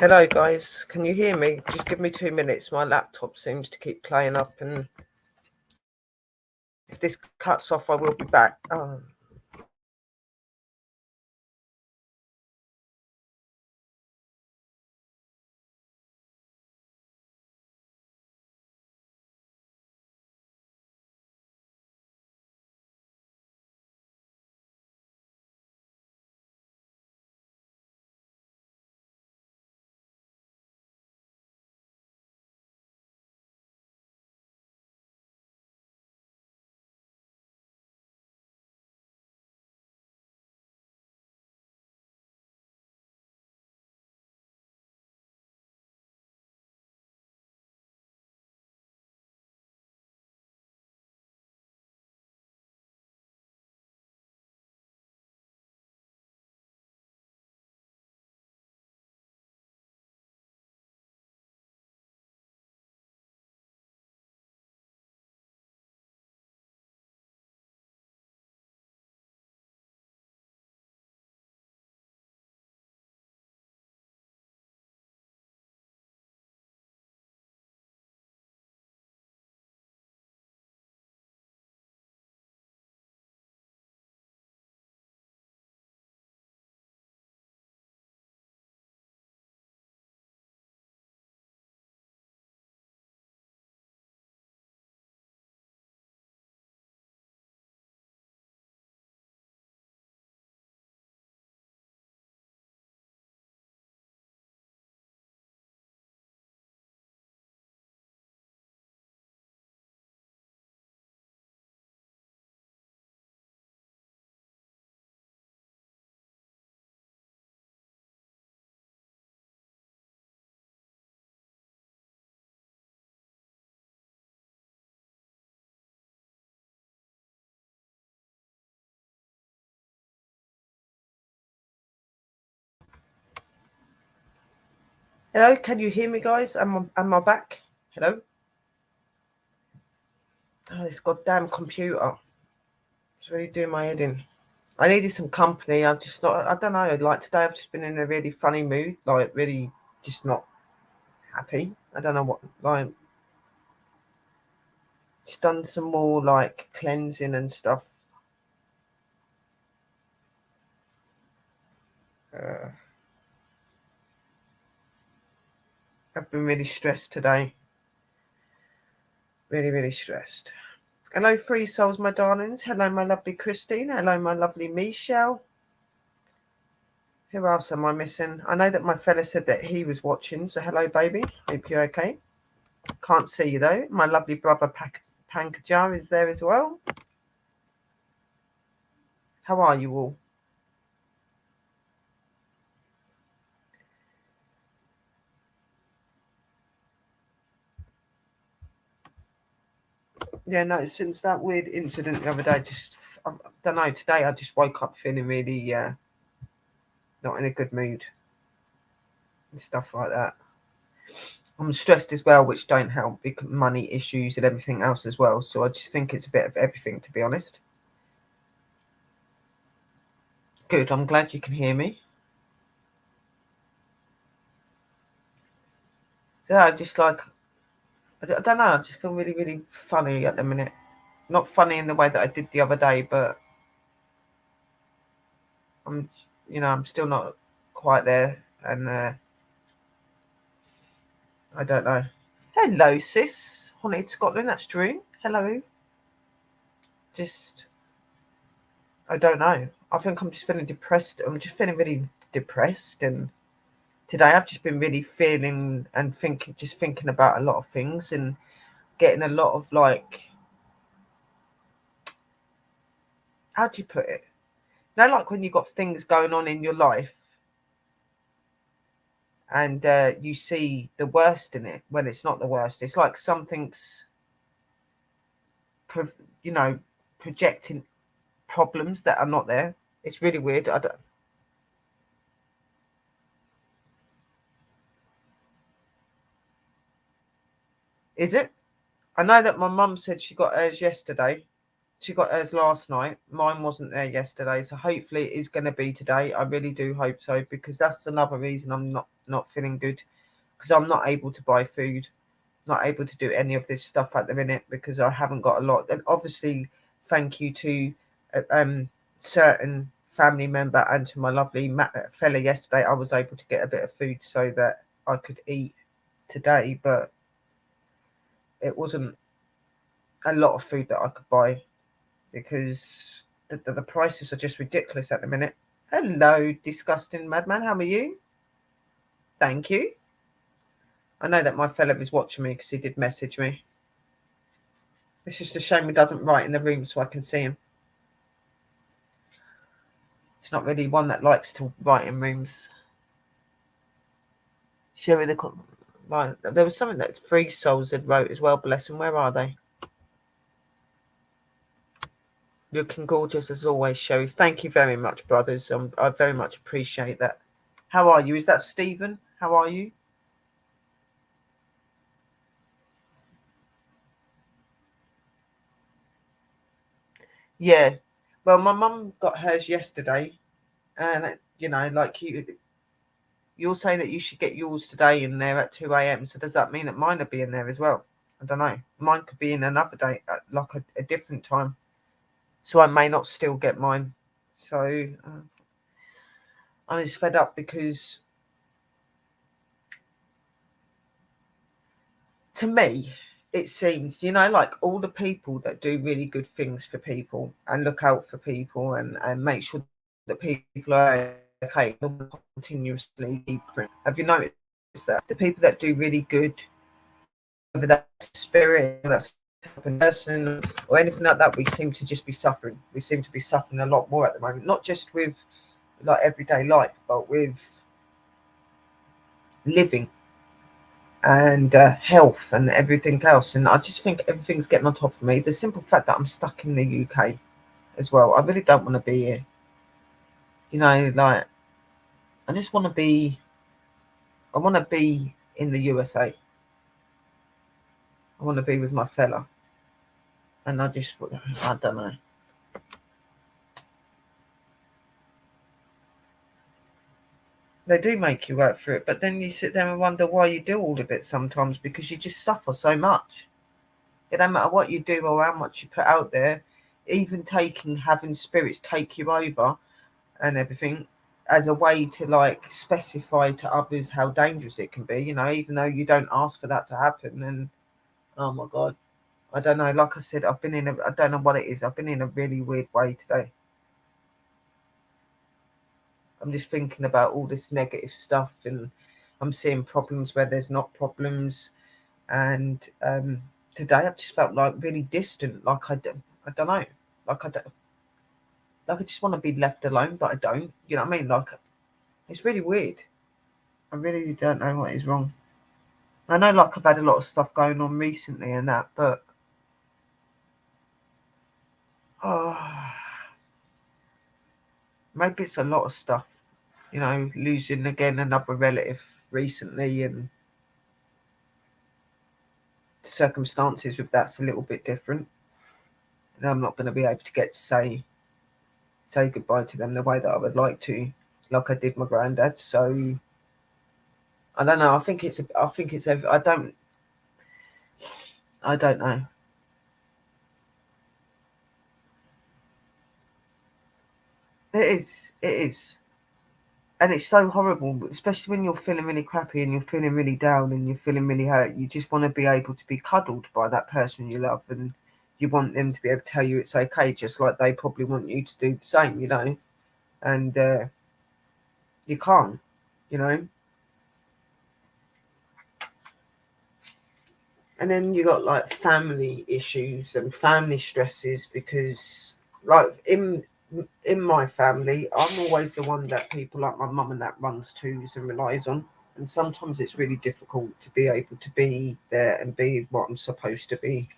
Hello, guys. Can you hear me? Just give me 2 minutes. My laptop seems to keep playing up, and if this cuts off, I will be back. Hello, can you hear me, guys? Am I back? Hello? Oh, this goddamn computer. It's really doing my head in. I needed some company. I'm just not, I don't know. Like today, I've just been in a really funny mood. Like, really just not happy. I don't know what. Like, just done some more, like, cleansing and stuff. Uh, I've been really stressed today. Really, really stressed. Hello, Free Souls, my darlings. Hello, my lovely Christine. Hello, my lovely Michelle. Who else am I missing? I know that my fella said that he was watching, so hello, baby. Hope you're okay. Can't see you, though. My lovely brother Pankaj is there as well. How are you all? Yeah, no, since that weird incident the other day, I don't know, today I just woke up feeling really not in a good mood and stuff like that. I'm stressed as well, which don't help, big money issues and everything else as well. So I just think it's a bit of everything, to be honest. Good, I'm glad you can hear me. So I just like, I don't know, I just feel really, really funny at the minute. Not funny in the way that I did the other day, but I'm, I'm still not quite there. And I don't know. Hello, sis. Haunted Scotland, that's Drew. Hello. Just, I don't know. I think I'm just feeling depressed. I'm just feeling really depressed. And today I've just been really feeling and thinking about a lot of things and getting a lot of like, how do you put it? Like when you've got things going on in your life and you see the worst in it when it's not the worst. It's like something's, pro- you know, projecting problems that are not there. It's really weird. I don't, is it? I know that my mum said she got hers yesterday. She got hers last night. Mine wasn't there yesterday, so hopefully it is going to be today. I really do hope so, because that's another reason I'm not feeling good, because I'm not able to buy food, not able to do any of this stuff at the minute because I haven't got a lot. And obviously, thank you to certain family member and to my lovely fella yesterday, I was able to get a bit of food so that I could eat today, but it wasn't a lot of food that I could buy because the prices are just ridiculous at the minute. Hello, disgusting madman. How are you? Thank you. I know that my fella is watching me because he did message me. It's just a shame he doesn't write in the room so I can see him. It's not really one that likes to write in rooms. Sherry, right. There was something that Free Souls had wrote as well. Bless them. Where are they? Looking gorgeous as always, Sherry. Thank you very much, brothers. I very much appreciate that. How are you? Is that Stephen? How are you? Yeah. Well, my mum got hers yesterday, and like you're saying that you should get yours today in there at 2 a.m. So does that mean that mine will be in there as well? I don't know. Mine could be in another day, at like a different time. So I may not still get mine. So I'm just fed up because to me, it seems, like all the people that do really good things for people and look out for people and make sure that people are okay, continuously different. Have you noticed that? The people that do really good, whether that's spirit, that's a person or anything like that, we seem to just be suffering. We seem to be suffering a lot more at the moment, not just with like everyday life, but with living and health and everything else. And I just think everything's getting on top of me. The simple fact that I'm stuck in the UK as well, I really don't want to be here. Like I just want to be. I want to be in the USA. I want to be with my fella, and I don't know. They do make you work for it, but then you sit there and wonder why you do all of it sometimes, because you just suffer so much. It don't matter what you do or how much you put out there, even having spirits take you over and everything as a way to like specify to others how dangerous it can be, even though you don't ask for that to happen. And oh my God, I don't know. Like I said, I don't know what it is. I've been in a really weird way today. I'm just thinking about all this negative stuff and I'm seeing problems where there's not problems. And today I've just felt like really distant. Like I don't know. Like I don't, like I just want to be left alone, but I don't. You know what I mean? Like it's really weird. I really don't know what is wrong. I know, like, I've had a lot of stuff going on recently and that, but oh, maybe it's a lot of stuff. Losing again another relative recently, and the circumstances with that's a little bit different. And I'm not going to be able to get to say goodbye to them the way that I would like to, like I did my granddad. So I don't know. I think it's. I don't know. It is. It is. And it's so horrible, especially when you're feeling really crappy and you're feeling really down and you're feeling really hurt. You just want to be able to be cuddled by that person you love, and you want them to be able to tell you it's okay, just like they probably want you to do the same, and you can't, you know. And then you got like family issues and family stresses because, like, in my family, I'm always the one that people like my mum and that runs to and relies on. And sometimes it's really difficult to be able to be there and be what I'm supposed to be.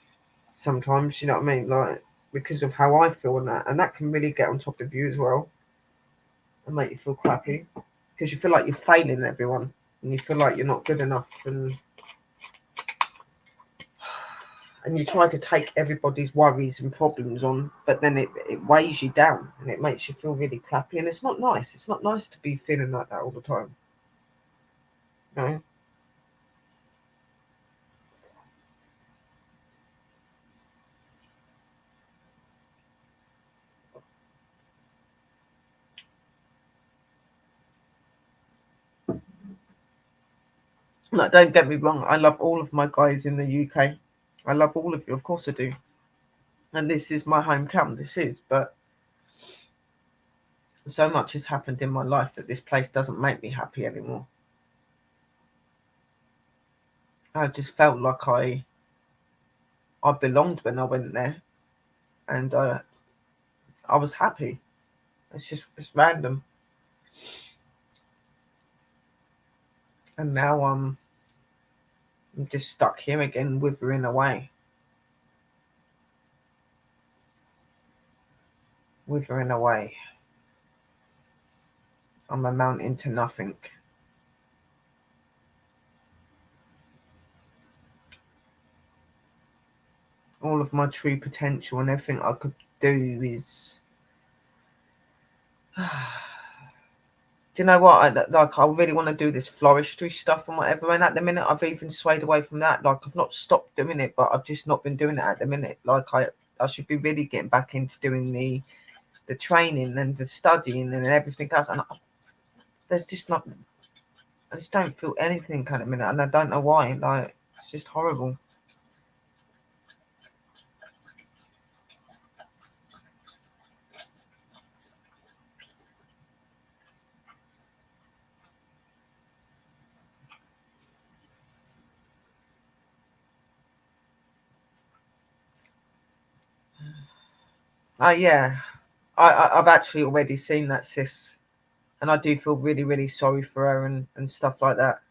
Sometimes, you know what I mean? Like, because of how I feel and that can really get on top of you as well and make you feel crappy because you feel like you're failing everyone and you feel like you're not good enough. And and you try to take everybody's worries and problems on, but then it weighs you down and it makes you feel really crappy, and it's not nice. It's not nice to be feeling like that all the time. No. Like, don't get me wrong, I love all of my guys in the UK. I love all of you, of course I do. And this is my hometown, but so much has happened in my life that this place doesn't make me happy anymore. I just felt like I belonged when I went there, and I was happy. It's random, and now I'm just stuck here again, withering away, withering away. I'm amounting to nothing. All of my true potential and everything I could do is. Do you know what? I really want to do this floristry stuff and whatever. And at the minute, I've even swayed away from that. Like, I've not stopped doing it, but I've just not been doing it at the minute. Like, I should be really getting back into doing the training and the studying and everything else. And there's just not. I just don't feel anything at the minute, and I don't know why. Like, it's just horrible. Yeah. I've actually already seen that, sis, and I do feel really, really sorry for her and stuff like that.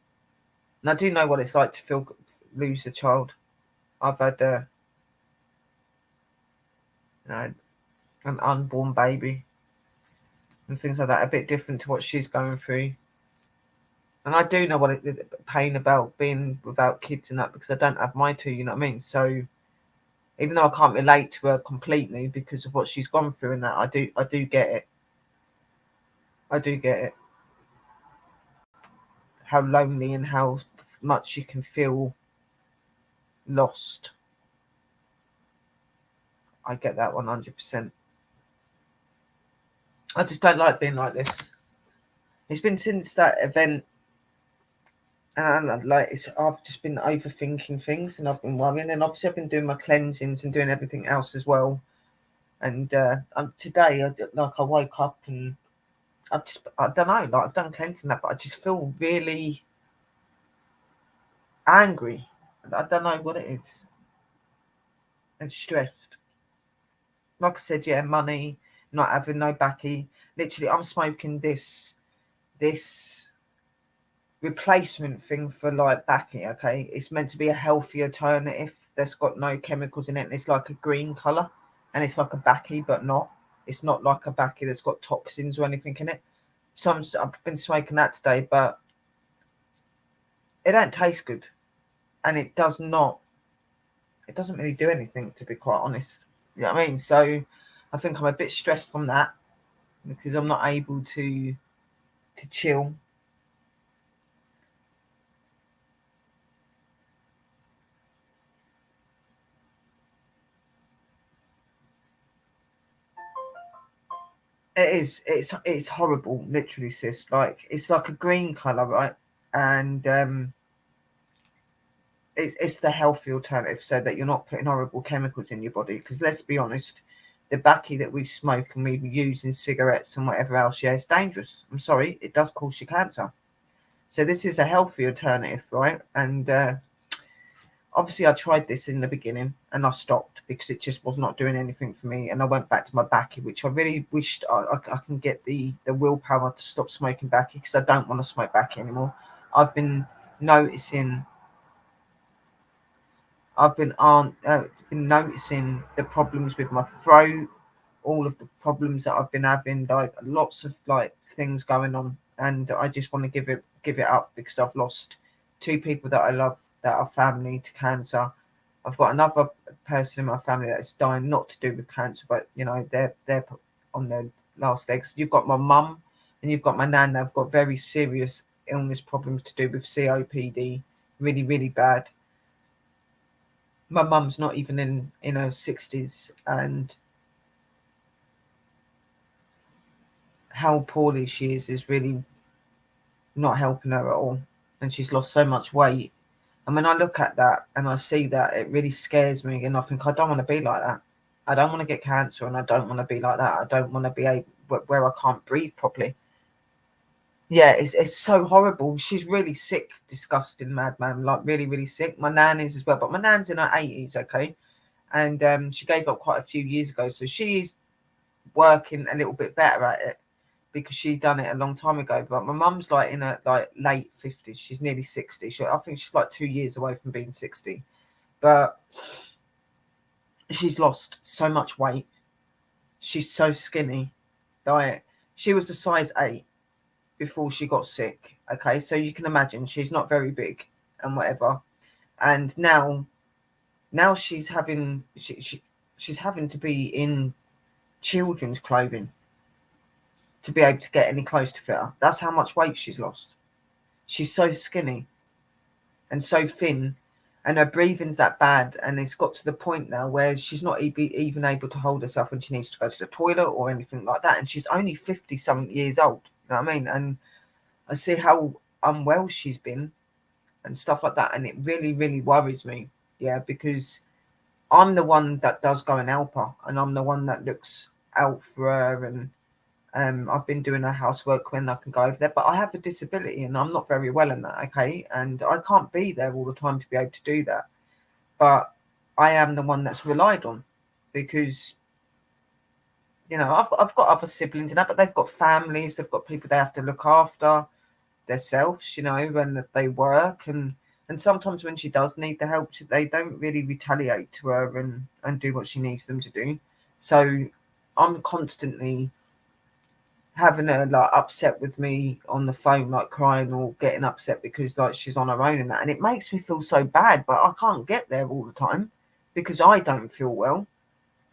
And I do know what it's like to lose a child. I've had an unborn baby and things like that, a bit different to what she's going through. And I do know what it is, pain about being without kids and that, because I don't have my two, you know what I mean? So even though I can't relate to her completely because of what she's gone through and that, I do get it. I do get it. How lonely and how much you can feel lost. I get that 100%. I just don't like being like this. It's been since that event, and I've just been overthinking things, and I've been worrying, and obviously I've been doing my cleansings and doing everything else as well. And today, I woke up and I don't know, like, I've done cleansing that, but I just feel really angry. I don't know what it is, and stressed. Like I said, yeah, money, not having no backy. Literally, I'm smoking this replacement thing for like backy. Okay, it's meant to be a healthy alternative that's got no chemicals in it, and it's like a green color, and it's like a backy, but not. It's not like a backy that's got toxins or anything in it. I've been smoking that today, but it don't taste good, and it does not. It doesn't really do anything, to be quite honest. You know what I mean? So I think I'm a bit stressed from that because I'm not able to chill. It is. It's horrible, literally, sis. Like, it's like a green color, right? And it's the healthy alternative, so that you're not putting horrible chemicals in your body. Because let's be honest, the backy that we smoke and we use in cigarettes and whatever else, yeah, it's dangerous. I'm sorry, it does cause you cancer. So this is a healthy alternative, right? And obviously I tried this in the beginning and I stopped because it just was not doing anything for me, and I went back to my backy, which I really wished I can get the willpower to stop smoking backy, because I don't want to smoke backy anymore. I've been noticing I've been noticing the problems with my throat, all of the problems that I've been having, like lots of like things going on, and I just want to give it up because I've lost two people that I love that are family to cancer. I've got another person in my family that's dying, not to do with cancer, but you know, they're on their last legs. You've got my mum and you've got my nan. They've got very serious illness problems to do with COPD, really, really bad. My mum's not even in her 60s, and how poorly she is really not helping her at all. And she's lost so much weight. And when I look at that and I see that, it really scares me. And I think I don't want to be like that. I don't want to get cancer, and I don't want to be like that. I don't want to be able where I can't breathe properly. Yeah, it's so horrible. She's really sick, disgusting, madman, like really, really sick. My nan is as well, but my nan's in her 80s, okay? And she gave up quite a few years ago. So she is working a little bit better at it because she'd done it a long time ago. But my mum's like in her like late 50s. She's nearly 60. I think she's like 2 years away from being 60. But she's lost so much weight. She's so skinny. Like, she was a size 8 before she got sick. Okay, so you can imagine she's not very big and whatever. And now she's having she's having to be in children's clothing to be able to get any clothes to fit her. That's how much weight she's lost. She's so skinny and so thin, and her breathing's that bad, and it's got to the point now where she's not even able to hold herself when she needs to go to the toilet or anything like that. And she's only 50 something years old. You know what I mean? And I see how unwell she's been and stuff like that, and it really, really worries me. Yeah, because I'm the one that does go and help her, and I'm the one that looks out for her, and I've been doing her housework when I can go over there, but I have a disability and I'm not very well in that, okay? And I can't be there all the time to be able to do that. But I am the one that's relied on because, you know, I've got other siblings and that, but they've got families, they've got people they have to look after themselves, you know, when they work. And sometimes when she does need the help, they don't really retaliate to her and do what she needs them to do. So I'm constantly having her like upset with me on the phone, like crying or getting upset because like she's on her own and that, and it makes me feel so bad, but I can't get there all the time because I don't feel well,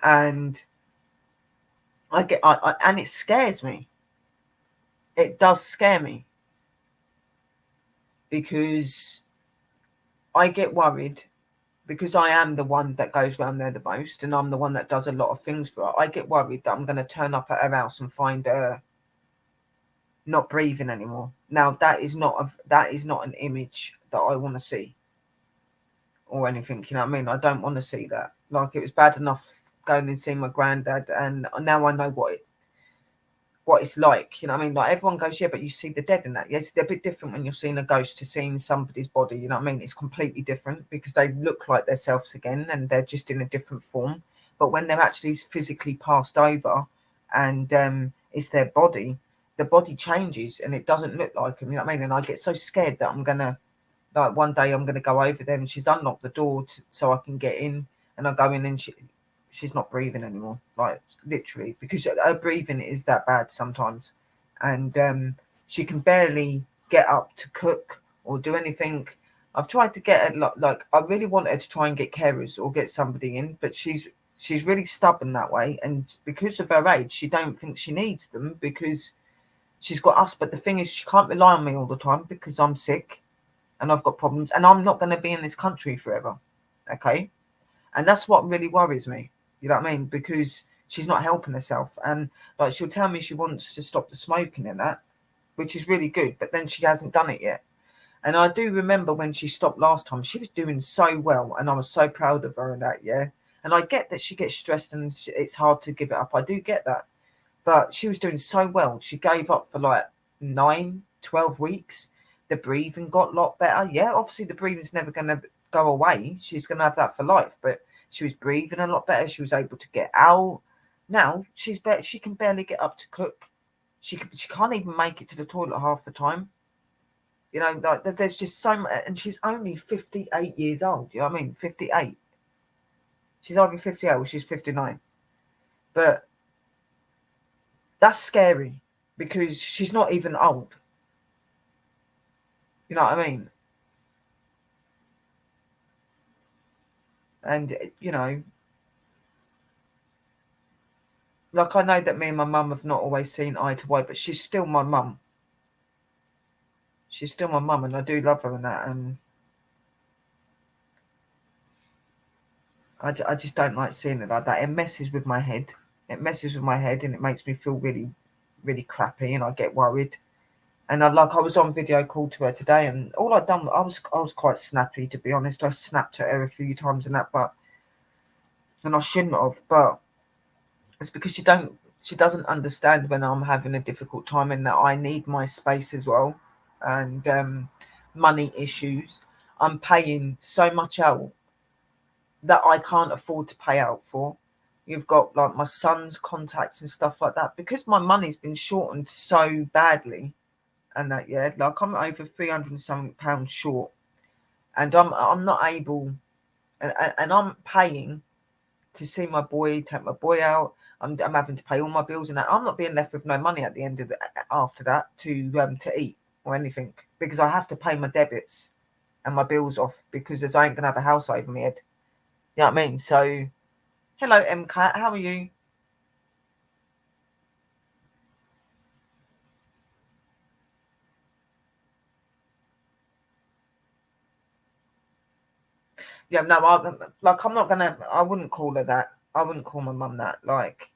and I and it scares me. It does scare me because I get worried because I am the one that goes around there the most, and I'm the one that does a lot of things for her. I get worried that I'm going to turn up at her house and find her not breathing anymore. Now that is not an image that I want to see or anything. You know what I mean? I don't want to see that. Like, it was bad enough going and seeing my granddad, and now I know what it's like. You know what I mean? Like, everyone goes, yeah, but you see the dead in that. Yes, they're a bit different when you're seeing a ghost to seeing somebody's body. You know what I mean? It's completely different because they look like themselves again and they're just in a different form. But when they're actually physically passed over and it's their body, the body changes and it doesn't look like them. You know what I mean? And I get so scared that I'm gonna, like, one day I'm gonna go over there and she's unlocked the door so I can get in, and I go in and she's not breathing anymore, like literally, because her breathing is that bad sometimes, and she can barely get up to cook or do anything. I've tried to get her, like I really want her to try and get carers or get somebody in, but she's really stubborn that way, and because of her age she don't think she needs them because she's got us. But the thing is, she can't rely on me all the time because I'm sick and I've got problems, and I'm not going to be in this country forever, okay? And that's what really worries me. You know what I mean? Because she's not helping herself, and like, she'll tell me she wants to stop the smoking and that, which is really good, but then she hasn't done it yet. And I do remember when she stopped last time, she was doing so well, and I was so proud of her and that, yeah. And I get that she gets stressed and it's hard to give it up. I do get that, but she was doing so well. She gave up for like 9, 12 weeks. The breathing got a lot better. Yeah, obviously the breathing's never going to go away. She's going to have that for life, but she was breathing a lot better. She was able to get out. Now she's better. She can barely get up to cook. She can't even make it to the toilet half the time. You know, like, there's just so much, and she's only 58 years old. You know what I mean? 58. She's either 58 or she's 59. But that's scary because she's not even old. You know what I mean? And, you know, like, I know that me and my mum have not always seen eye to eye, but she's still my mum. She's still my mum, and I do love her and that. And I just don't like seeing it like that. It messes with my head. It messes with my head, and it makes me feel really, really crappy, and I get worried. And I was on video call to her today, and all I'd done, I was quite snappy, to be honest. I snapped at her a few times and that, and I shouldn't have. But it's because she doesn't understand when I'm having a difficult time, and that I need my space as well, and money issues. I'm paying so much out that I can't afford to pay out for. You've got like my son's contacts and stuff like that, because my money's been shortened so badly, and that, yeah, like, I'm over 300 and something pounds short, and I'm not able, and I'm paying to see my boy, take my boy out. I'm having to pay all my bills and that. I'm not being left with no money at the end of after that to eat or anything, because I have to pay my debits and my bills off, because I ain't gonna have a house over my head. You know what I mean? So, hello, MCAT, how are you? Yeah, no, I'm not gonna. I wouldn't call her that. I wouldn't call my mum that. Like,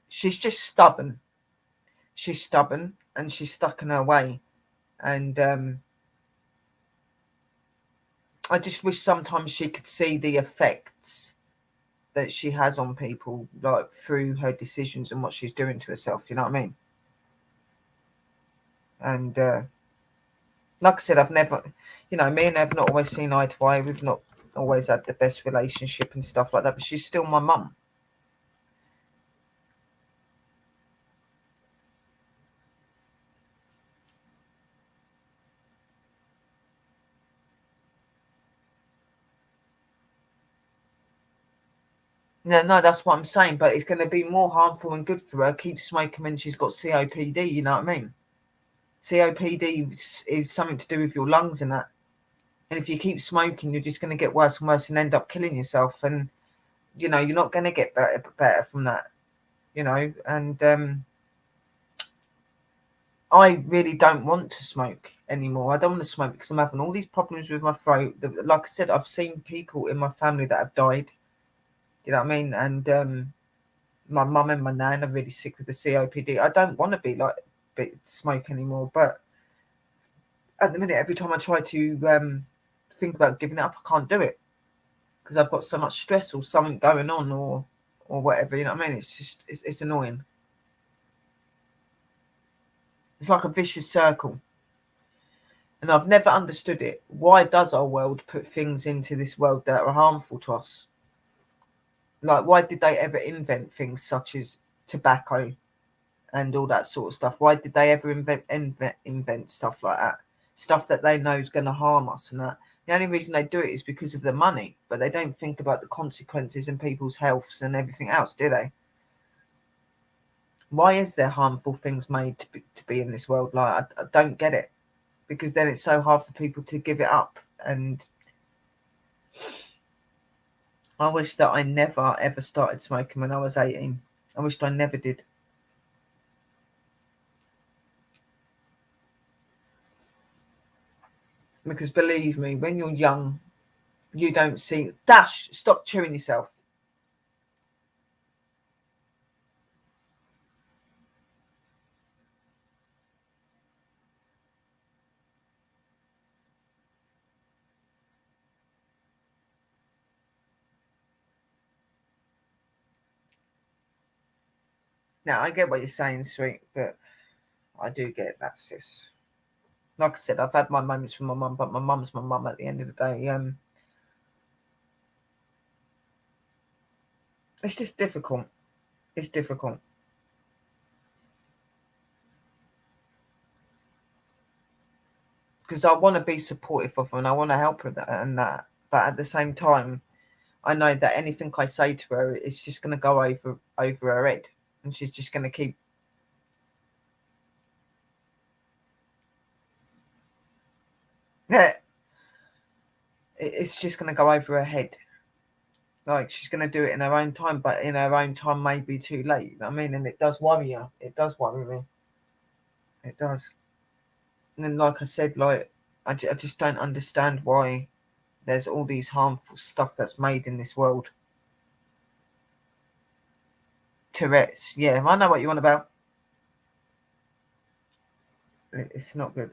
she's just stubborn. She's stubborn, and she's stuck in her way. And I just wish sometimes she could see the effects that she has on people, like, through her decisions and what she's doing to herself. You know what I mean? And like I said, I've never, me and her have not always seen eye to eye. We've not always had the best relationship and stuff like that. But she's still my mum. No, that's what I'm saying. But it's going to be more harmful and good for her. Keep smoking when she's got COPD. You know what I mean? COPD is something to do with your lungs and that. And if you keep smoking, you're just going to get worse and worse and end up killing yourself. And you're not going to get better from that. And I really don't want to smoke anymore. I don't want to smoke because I'm having all these problems with my throat. Like I said, I've seen people in my family that have died. You know what I mean? And my mum and my nan are really sick with the COPD. I don't want to be like smoke anymore. But at the minute, every time I try to think about giving it up, I can't do it because I've got so much stress or something going on or whatever. You know what I mean? It's just it's annoying. It's like a vicious circle. And I've never understood it. Why does our world put things into this world that are harmful to us? Like, why did they ever invent things such as tobacco and all that sort of stuff? Why did they ever invent stuff like that? Stuff that they know is going to harm us and that. The only reason they do it is because of the money, but they don't think about the consequences and people's healths and everything else, do they? Why is there harmful things made to be in this world? Like, I don't get it, because then it's so hard for people to give it up. And I wish that I never ever started smoking when I was 18. I wished I never did. Because believe me, when you're young, you don't see. Dash, stop chewing yourself. Now, I get what you're saying, sweet, but I do get that, sis. Like I said, I've had my moments with my mum, but my mum's my mum at the end of the day. It's just difficult. It's difficult. Because I want to be supportive of her and I want to help her and that. But at the same time, I know that anything I say to her, it's just going to go over her head, and she's just going to keep. Yeah, it's just going to go over her head, Like, she's going to do it in her own time, but in her own time may be too late. You know what I mean? And it does worry you. It does worry me. It does. And then, like I said, like, I just don't understand why there's all these harmful stuff that's made in this world. Tourette's. Yeah, I know what you want about. It's not good.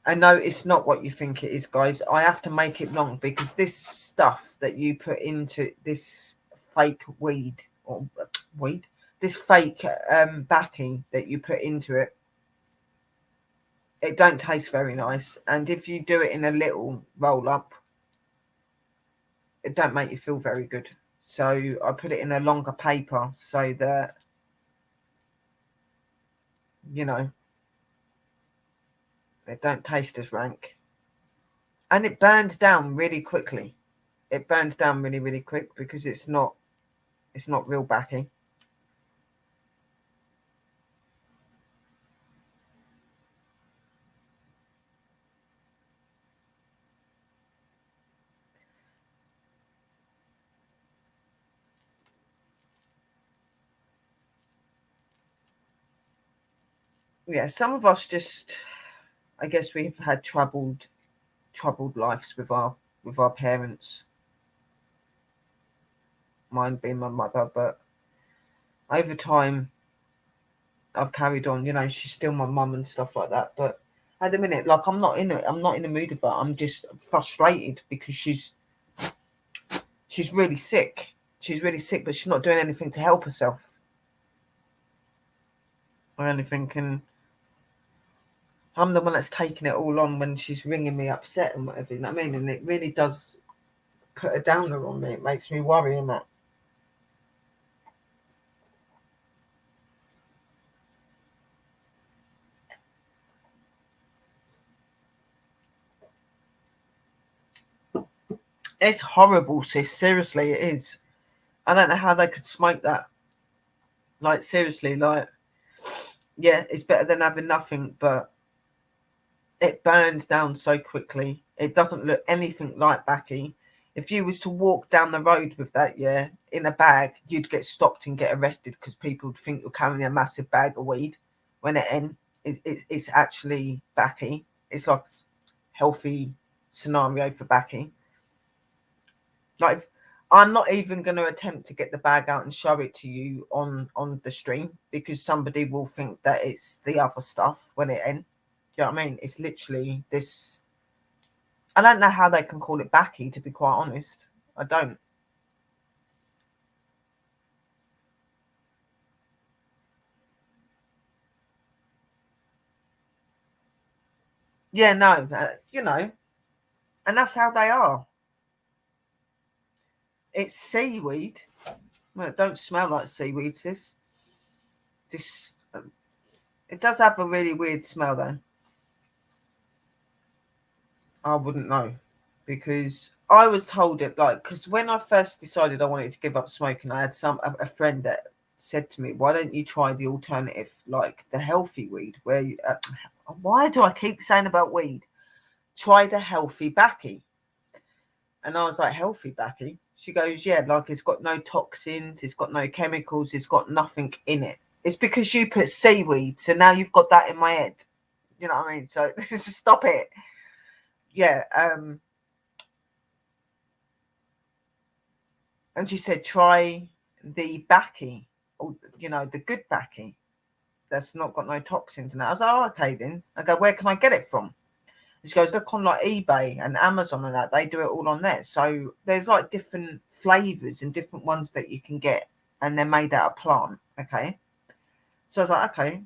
I know it's not what you think it is, guys. I have to make it long because this stuff that you put into this fake weed or weed, this fake backing that you put into it, it don't taste very nice. And if you do it in a little roll up, it don't make you feel very good. So I put it in a longer paper so that, you know, it don't taste as rank. And it burns down really quickly. It burns down really, really quick because it's not real backing. Yeah, some of us just, I guess we've had troubled lives with our parents. Mine being my mother, but over time I've carried on. You know, she's still my mum and stuff like that. But at the minute, like, I'm not in it. I'm not in the mood of her. I'm just frustrated because she's really sick. She's really sick, but she's not doing anything to help herself or anything. And I'm the one that's taking it all on when she's ringing me upset and whatever. You know what I mean? And it really does put a downer on me. It makes me worry and that. It's horrible, sis. Seriously, it is. I don't know how they could smoke that. Like, seriously, like, yeah, it's better than having nothing, but it burns down so quickly. It doesn't look anything like Backy. If you was to walk down the road with that, yeah, in a bag, you'd get stopped and get arrested because people would think you're carrying a massive bag of weed. When it's actually Backy. It's like a healthy scenario for Backy. Like, I'm not even going to attempt to get the bag out and show it to you on the stream because somebody will think that it's the other stuff when it ends. Do you know what I mean? It's literally this. I don't know how they can call it Backy, to be quite honest. I don't. Yeah, no, you know, and that's how they are. It's seaweed. Well, it don't smell like seaweed, sis. This, it does have a really weird smell, though. I wouldn't know because I was told it, like, because when I first decided I wanted to give up smoking, I had a friend that said to me, "Why don't you try the alternative, like the healthy weed? Where you, why do I keep saying about weed? Try the healthy Backy." And I was like, "Healthy Backy?" She goes, "Yeah, like, it's got no toxins, it's got no chemicals, it's got nothing in it. It's because you put seaweed, so now you've got that in my head." You know what I mean? So just stop it. Yeah. And she said, "Try the Backy, or, you know, the good Backy that's not got no toxins." And I was like, "Oh, okay then." I go, "Where can I get it from?" And she goes, "Look on like eBay and Amazon and that. They do it all on there." So there's like different flavors and different ones that you can get, and they're made out of plant. Okay. So I was like, okay.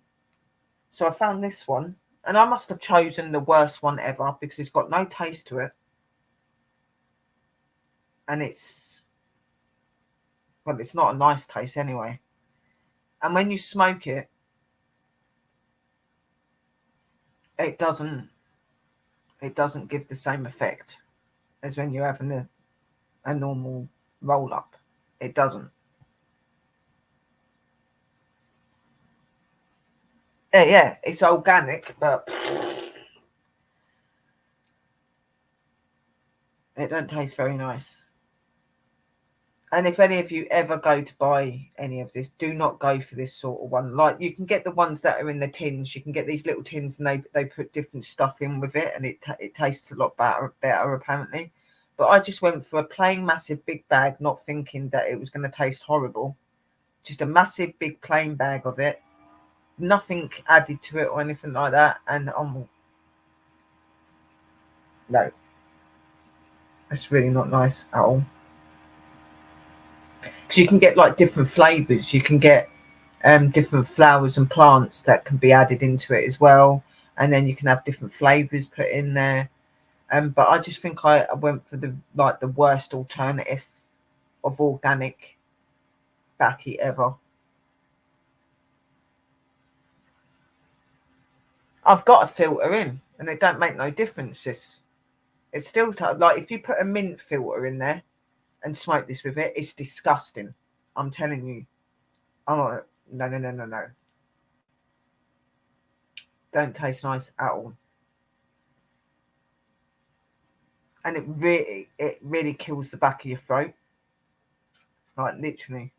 So I found this one, and I must have chosen the worst one ever because it's got no taste to it, and it's not a nice taste anyway. And when you smoke it, it doesn't give the same effect as when you're having a normal roll up. It doesn't. Yeah, it's organic, but It don't taste very nice. And if any of you ever go to buy any of this, do not go for this sort of one. Like, you can get the ones that are in the tins. You can get these little tins, and they put different stuff in with it, and it tastes a lot better apparently. But I just went for a plain massive big bag, not thinking that it was going to taste horrible. Just a massive big plain bag of it, nothing added to it or anything like that. And no, it's really not nice at all. Because you can get like different flavors. You can get different flowers and plants that can be added into it as well, and then you can have different flavors put in there. But I just think I went for the worst alternative of organic Baki ever. I've got a filter in, and it don't make no difference. It's still like if you put a mint filter in there and smoke this with it, it's disgusting. I'm telling you. Oh no. Don't taste nice at all. And it really kills the back of your throat. Like, literally.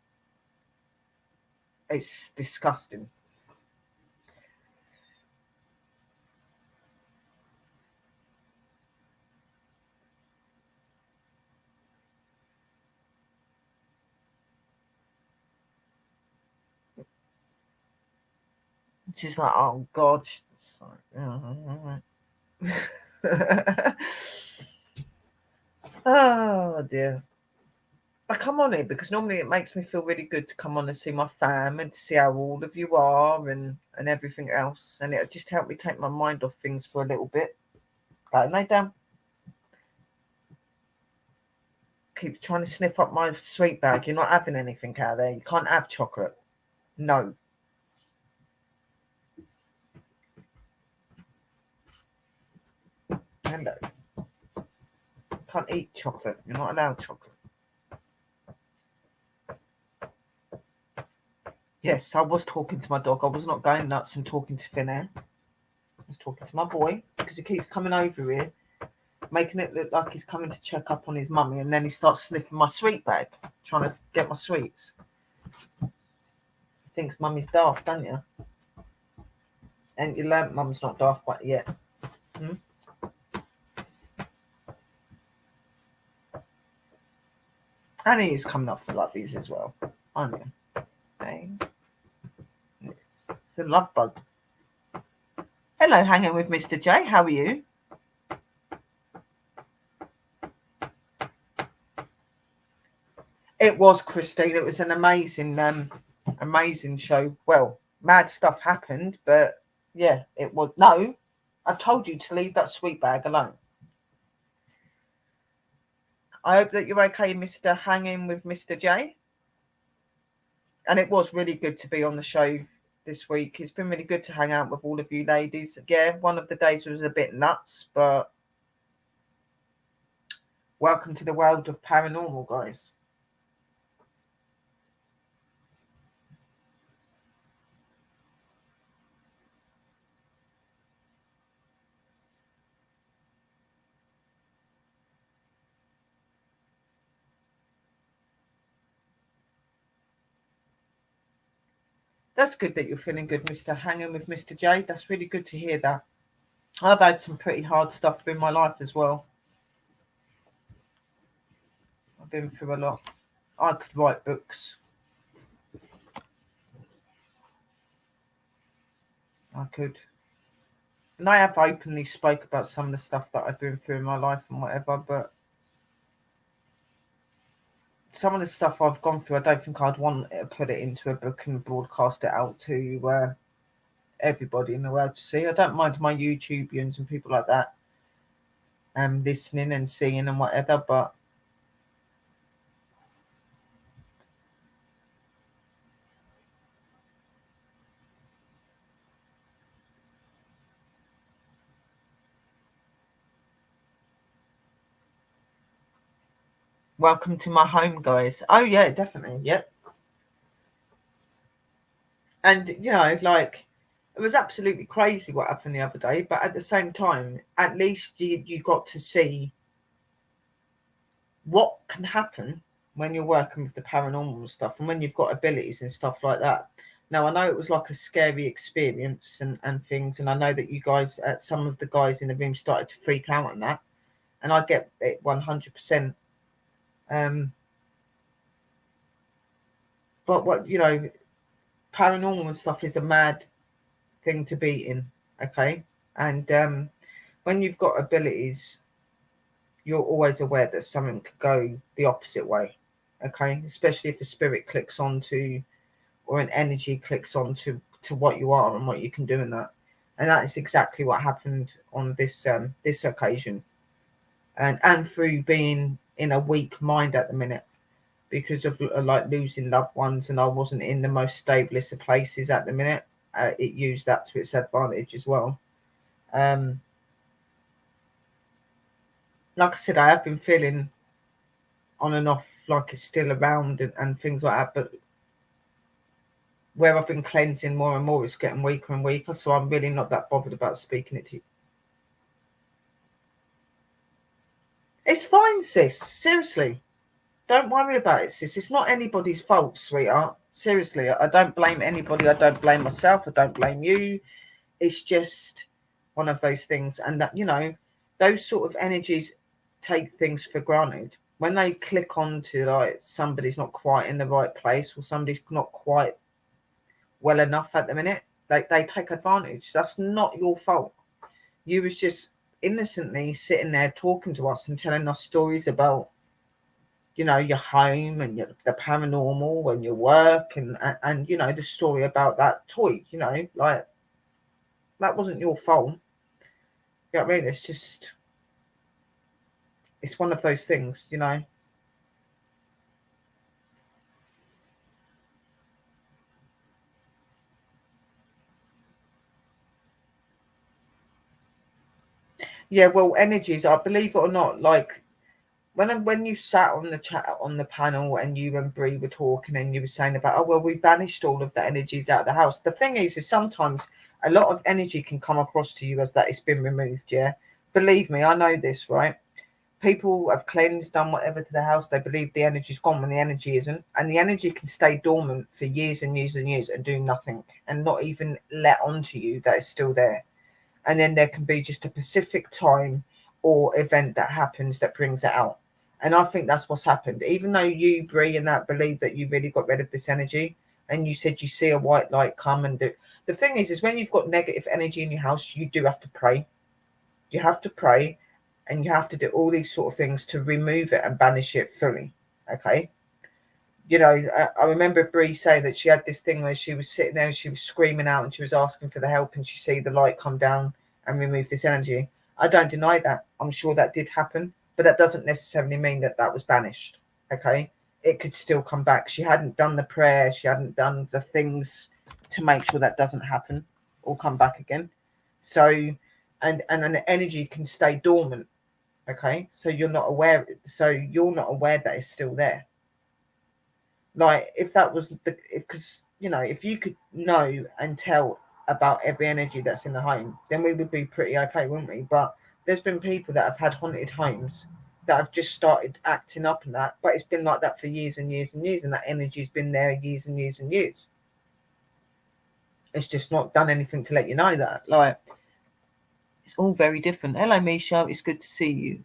It's disgusting. She's like, oh God. Oh dear. I come on it because normally it makes me feel really good to come on and see my fam and to see how all of you are and everything else. And it'll just help me take my mind off things for a little bit. Don't they, Dan? Keep trying to sniff up my sweet bag. You're not having anything out there. You can't have chocolate. No. Hello. Can't eat chocolate. You're not allowed chocolate. Yes, I was talking to my dog. I was not going nuts and talking to Finn Air. I was talking to my boy because he keeps coming over here, making it look like he's coming to check up on his mummy, and then he starts sniffing my sweet bag, trying to get my sweets. He thinks mummy's daft, don't you? And you learnt mum's not daft quite yet. And he is coming up for lovies as well. I know. Hey. It's a love bug. Hello, hanging with Mr. J. How are you? It was, Christine. It was an amazing show. Well, mad stuff happened, but yeah, it was. No, I've told you to leave that sweet bag alone. I hope that you're okay, Mr. Hanging with Mr. J. And it was really good to be on the show this week. It's been really good to hang out with all of you ladies. Yeah, one of the days was a bit nuts, but welcome to the world of paranormal, guys. That's good that you're feeling good, Mr. Hanging with Mr. J. That's really good to hear that. I've had some pretty hard stuff in my life as well. I've been through a lot. I could write books. I could. And I have openly spoke about some of the stuff that I've been through in my life and whatever, but some of the stuff I've gone through, I don't think I'd want to put it into a book and broadcast it out to everybody in the world to see. I don't mind my YouTubians and people like that listening and seeing and whatever, but welcome to my home, guys. Oh yeah, definitely. Yep. And you know, like, it was absolutely crazy what happened the other day, but at the same time, at least you got to see what can happen when you're working with the paranormal stuff and when you've got abilities and stuff like that. Now, I know it was like a scary experience and things, and I know that you guys, some of the guys in the room started to freak out on that, and I get it 100%. But what, you know, paranormal and stuff is a mad thing to be in, okay? And when you've got abilities, you're always aware that something could go the opposite way, okay? Especially if a spirit clicks onto, or an energy clicks onto to what you are and what you can do in that. And that is exactly what happened on this occasion, and through being in a weak mind at the minute because of like losing loved ones, and I wasn't in the most stablest of places at the minute. It used that to its advantage as well. Um, like I said, I have been feeling on and off like it's still around and things like that, but where I've been cleansing more and more, it's getting weaker and weaker. So I'm really not that bothered about speaking it to you. It's fine, sis. Seriously. Don't worry about it, sis. It's not anybody's fault, sweetheart. Seriously, I don't blame anybody. I don't blame myself. I don't blame you. It's just one of those things. And that, you know, those sort of energies take things for granted. When they click onto like somebody's not quite in the right place or somebody's not quite well enough at the minute, they take advantage. That's not your fault. You was just innocently sitting there talking to us and telling us stories about, you know, your home and the paranormal and your work and you know, the story about that toy, you know, like that wasn't your fault. You know what I mean? It's just, it's one of those things, you know. Yeah, well, energies, I believe it or not, like when you sat on the chat on the panel and you and Bree were talking and you were saying about, oh well, we banished all of the energies out of the house. The thing is sometimes a lot of energy can come across to you as that it's been removed. Yeah, believe me, I know this, right? People have cleansed, done whatever to the house. They believe the energy's gone when the energy isn't, and the energy can stay dormant for years and years and years and do nothing and not even let onto you that it's still there. And then there can be just a specific time or event that happens that brings it out. And I think that's what's happened. Even though you, Bree, and that believe that you really got rid of this energy, and you said you see a white light come and do. The thing is when you've got negative energy in your house, you do have to pray. You have to pray, and you have to do all these sort of things to remove it and banish it fully. Okay. You know, I remember Bree saying that she had this thing where she was sitting there and she was screaming out and she was asking for the help, and she see the light come down and remove this energy. I don't deny that. I'm sure that did happen, but that doesn't necessarily mean that that was banished. Okay, it could still come back. She hadn't done the prayer. She hadn't done the things to make sure that doesn't happen or come back again. So, and an energy can stay dormant. Okay, so you're not aware. So you're not aware that it's still there. Like if that was the, because you know, if you could know and tell about every energy that's in the home, then we would be pretty okay, wouldn't we? But there's been people that have had haunted homes that have just started acting up and that, but it's been like that for years and years and years, and that energy's been there years and years and years. It's just not done anything to let you know that. Like, it's all very different. Hello, Misha. It's good to see you.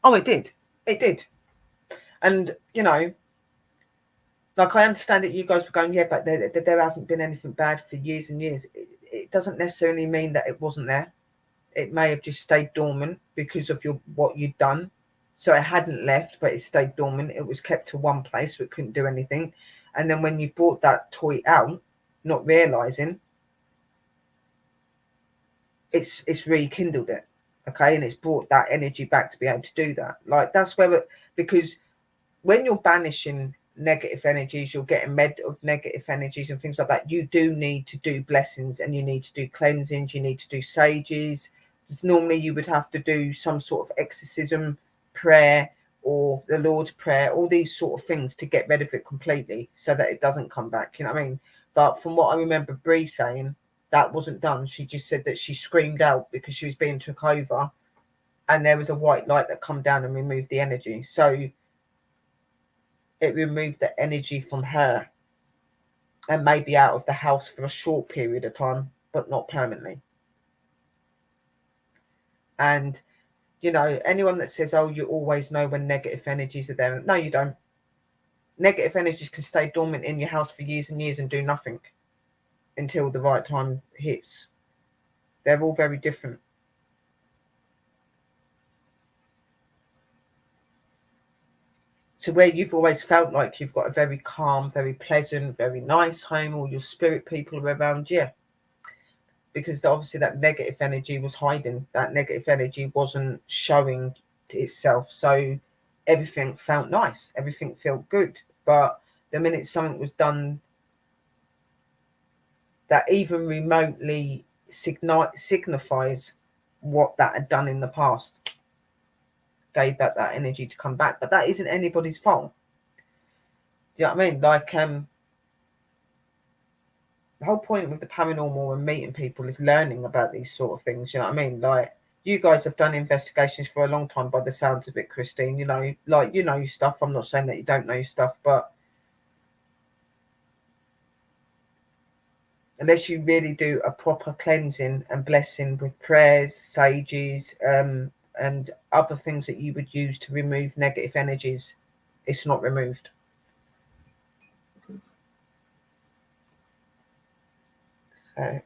Oh, it did. It did. And you know, like I understand that you guys were going, yeah, but there hasn't been anything bad for years and years. It doesn't necessarily mean that it wasn't there. It may have just stayed dormant because of what you'd done. So it hadn't left, but it stayed dormant. It was kept to one place, so it couldn't do anything. And then when you brought that toy out, not realizing, it's rekindled it, okay, and it's brought that energy back to be able to do that. Like that's where because when you're banishing negative energies, you're getting rid of negative energies and things like that. You do need to do blessings and you need to do cleansings. You need to do sages. Normally, you would have to do some sort of exorcism prayer or the Lord's prayer, all these sort of things to get rid of it completely so that it doesn't come back. You know what I mean? But from what I remember Bree saying, that wasn't done. She just said that she screamed out because she was being took over, and there was a white light that come down and removed the energy. So it removed the energy from her and maybe out of the house for a short period of time, but not permanently. And, you know, anyone that says, oh, you always know when negative energies are there. No, you don't. Negative energies can stay dormant in your house for years and years and do nothing until the right time hits. They're all very different. So where you've always felt like you've got a very calm, very pleasant, very nice home, all your spirit people are around you, because obviously that negative energy was hiding. That negative energy wasn't showing itself. So everything felt nice. Everything felt good. But the minute something was done that even remotely signifies what that had done in the past, gave that energy to come back. But that isn't anybody's fault. You know what I mean? Like, the whole point with the paranormal and meeting people is learning about these sort of things. You know what I mean? Like, you guys have done investigations for a long time by the sounds of it, Christine. You know, like, you know your stuff. I'm not saying that you don't know your stuff, but unless you really do a proper cleansing and blessing with prayers, sages, and other things that you would use to remove negative energies, it's not removed. So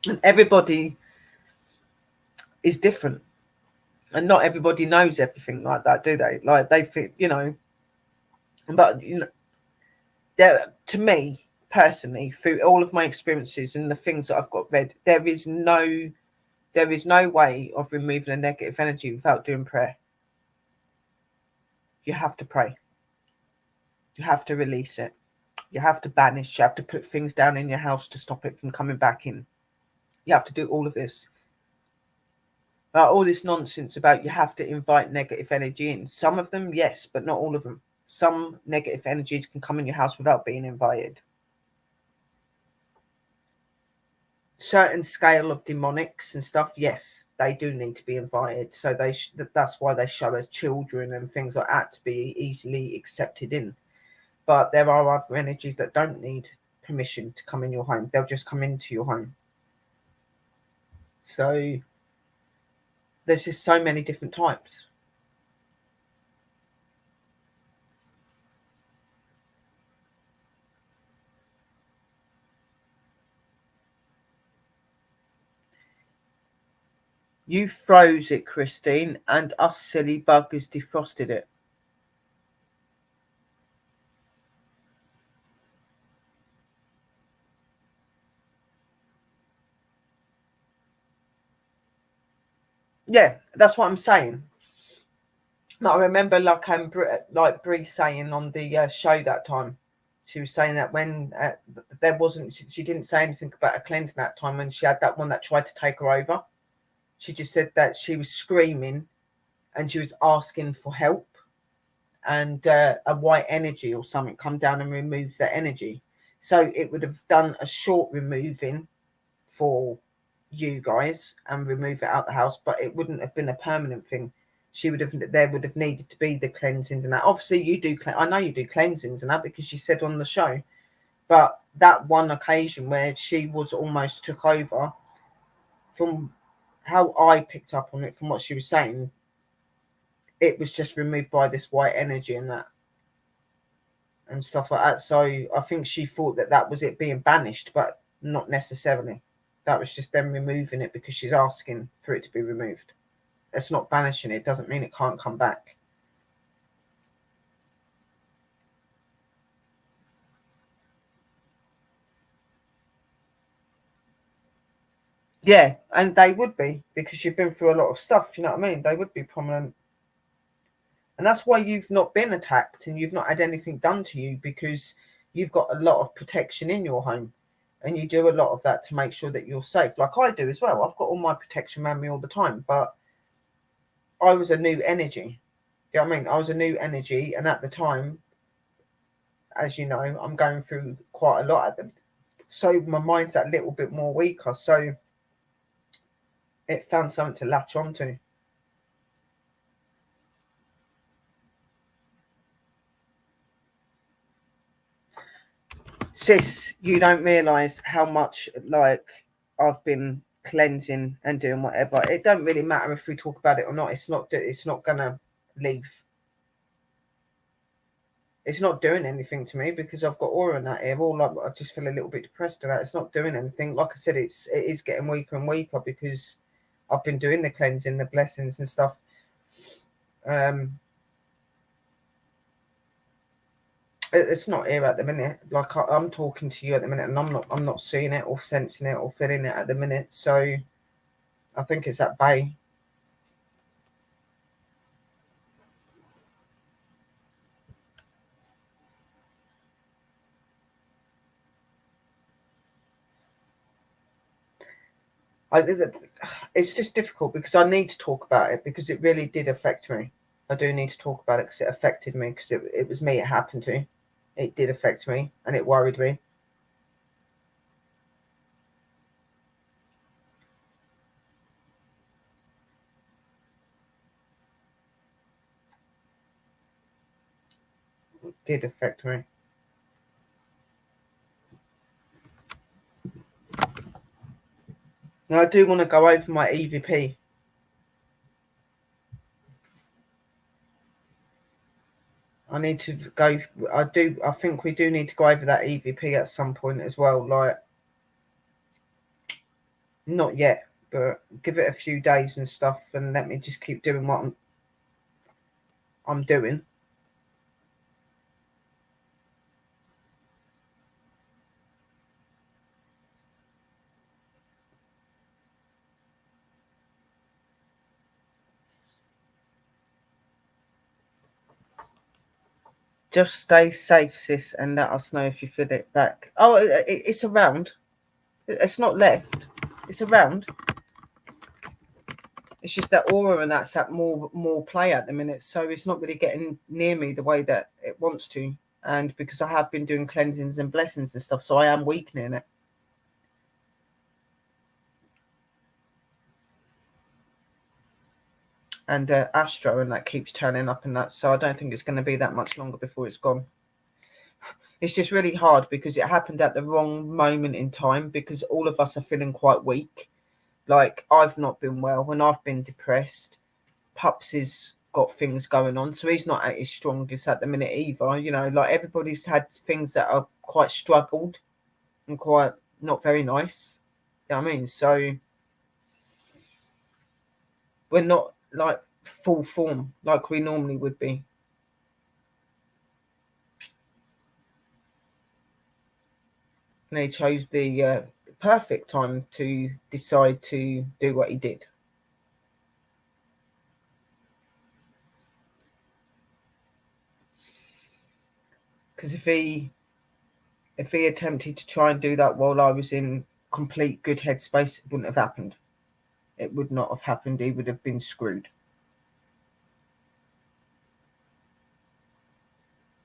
and everybody is different, and not everybody knows everything like that, do they? Like, they think, you know, but you know, there, to me personally, through all of my experiences and the things that I've got read, there is no way of removing a negative energy without doing prayer. You have to pray. You have to release it. You have to banish. You have to put things down in your house to stop it from coming back in. You have to do all of this. All this nonsense about you have to invite negative energy in. Some of them, yes, but not all of them. Some negative energies can come in your house without being invited. Certain scale of demonics and stuff, yes, they do need to be invited. So that's why they show as children and things like that, to be easily accepted in. But there are other energies that don't need permission to come in your home. They'll just come into your home. So there's just so many different types. You froze it, Christine, and us silly buggers defrosted it. Yeah, that's what I'm saying. I remember, like Bree saying on the show that time, she was saying that when there wasn't, she didn't say anything about a cleansing that time when she had that one that tried to take her over. She just said that she was screaming and she was asking for help, and a white energy or something come down and remove the energy. So it would have done a short removing for you guys and remove it out the house, but it wouldn't have been a permanent thing. There would have needed to be the cleansings and that. Obviously you do, I know you do cleansings and that because you said on the show, but that one occasion where she was almost took over, from how I picked up on it from what she was saying, it was just removed by this white energy and that and stuff like that. So I think she thought that that was it being banished, but not necessarily. That was just them removing it because she's asking for it to be removed. It's not banishing it. Doesn't mean it can't come back. Yeah, and they would be, because you've been through a lot of stuff. You know what I mean? They would be prominent. And that's why you've not been attacked and you've not had anything done to you, because you've got a lot of protection in your home. And you do a lot of that to make sure that you're safe, like I do as well. I've got all my protection around me all the time, but I was a new energy. You know what I mean? I was a new energy, and at the time, as you know, I'm going through quite a lot at them. So my mind's a little bit more weaker. So it found something to latch onto. Sis, you don't realise how much like I've been cleansing and doing whatever. It don't really matter if we talk about it or not. It's not gonna leave. It's not doing anything to me because I've got aura in that here. All I just feel a little bit depressed about. It's not doing anything. Like I said, it is getting weaker and weaker because I've been doing the cleansing, the blessings and stuff. It's not here at the minute. Like I'm talking to you at the minute, and I'm not seeing it or sensing it or feeling it at the minute. So I think it's at bay. It's just difficult because I need to talk about it because it really did affect me. I do need to talk about it because it affected me because it was me it happened to. It did affect me and it worried me. It did affect me. Now I do want to go over my EVP. I need to go. I think we do need to go over that EVP at some point as well. Like, not yet, but give it a few days and stuff, and let me just keep doing what I'm doing. Just stay safe, sis, and let us know if you feel it back. Oh, it's around. It's not left. It's around. It's just that aura and that's at more play at the minute, so it's not really getting near me the way that it wants to. And because I have been doing cleansings and blessings and stuff, so I am weakening it. And Astro and that keeps turning up and that, so I don't think it's going to be that much longer before it's gone. It's just really hard because it happened at the wrong moment in time because all of us are feeling quite weak. Like, I've not been well when I've been depressed. Pups has got things going on, so he's not at his strongest at the minute either. You know, like everybody's had things that are quite struggled and quite not very nice. You know what I mean? So we're not like full form like we normally would be. And he chose the perfect time to decide to do what he did. Because if he attempted to try and do that while I was in complete good headspace, it wouldn't have happened. It would not have happened. He would have been screwed.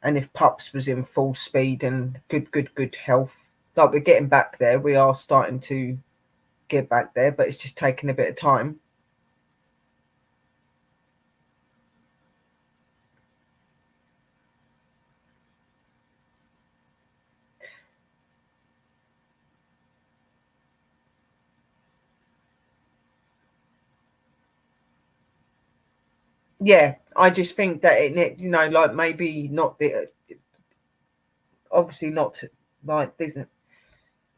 And if Pups was in full speed and good health, like we're getting back there, we are starting to get back there, but it's just taking a bit of time. Yeah, I just think that it, you know, like maybe not the, obviously not like this.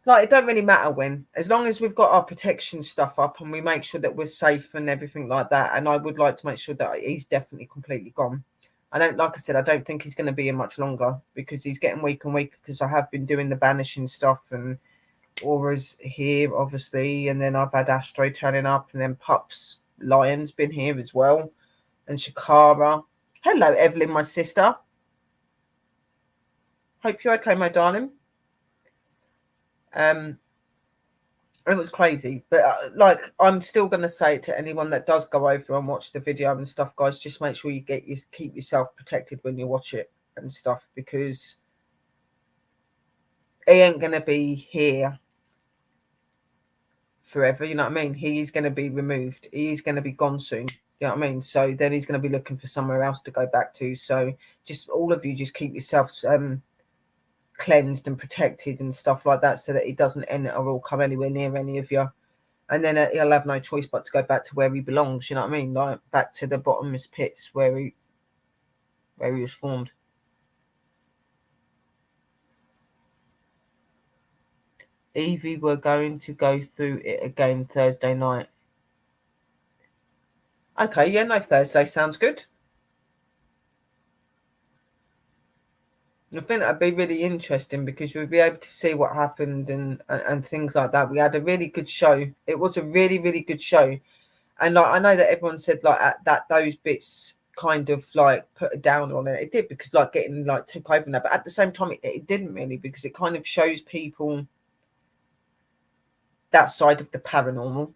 Like, it don't really matter when, as long as we've got our protection stuff up and we make sure that we're safe and everything like that. And I would like to make sure that he's definitely completely gone. I don't, like I said, I don't think he's going to be here much longer because he's getting weaker and weaker because I have been doing the banishing stuff and Aura's here, obviously. And then I've had Astro turning up and then Pups Lion's been here as well. And Shakara. Hello, Evelyn, my sister. Hope you're okay, my darling. It was crazy, but like I'm still going to say it to anyone that does go over and watch the video and stuff, guys. Just make sure you keep yourself protected when you watch it and stuff, because he ain't going to be here forever. You know what I mean? He is going to be removed. He is going to be gone soon. You know what I mean? So then he's going to be looking for somewhere else to go back to. So just all of you, just keep yourselves cleansed and protected and stuff like that, so that he doesn't enter or come anywhere near any of you. And then he'll have no choice but to go back to where he belongs. You know what I mean? Like back to the bottomless pits where he was formed. Evie, we're going to go through it again Thursday night. Okay, yeah, no, Thursday sounds good. I think that'd be really interesting because we'll be able to see what happened and things like that. We had a really good show. It was a really, really good show. And like I know that everyone said like that those bits kind of like put a down on it. It did, because like getting like took over now. But at the same time, it didn't really, because it kind of shows people that side of the paranormal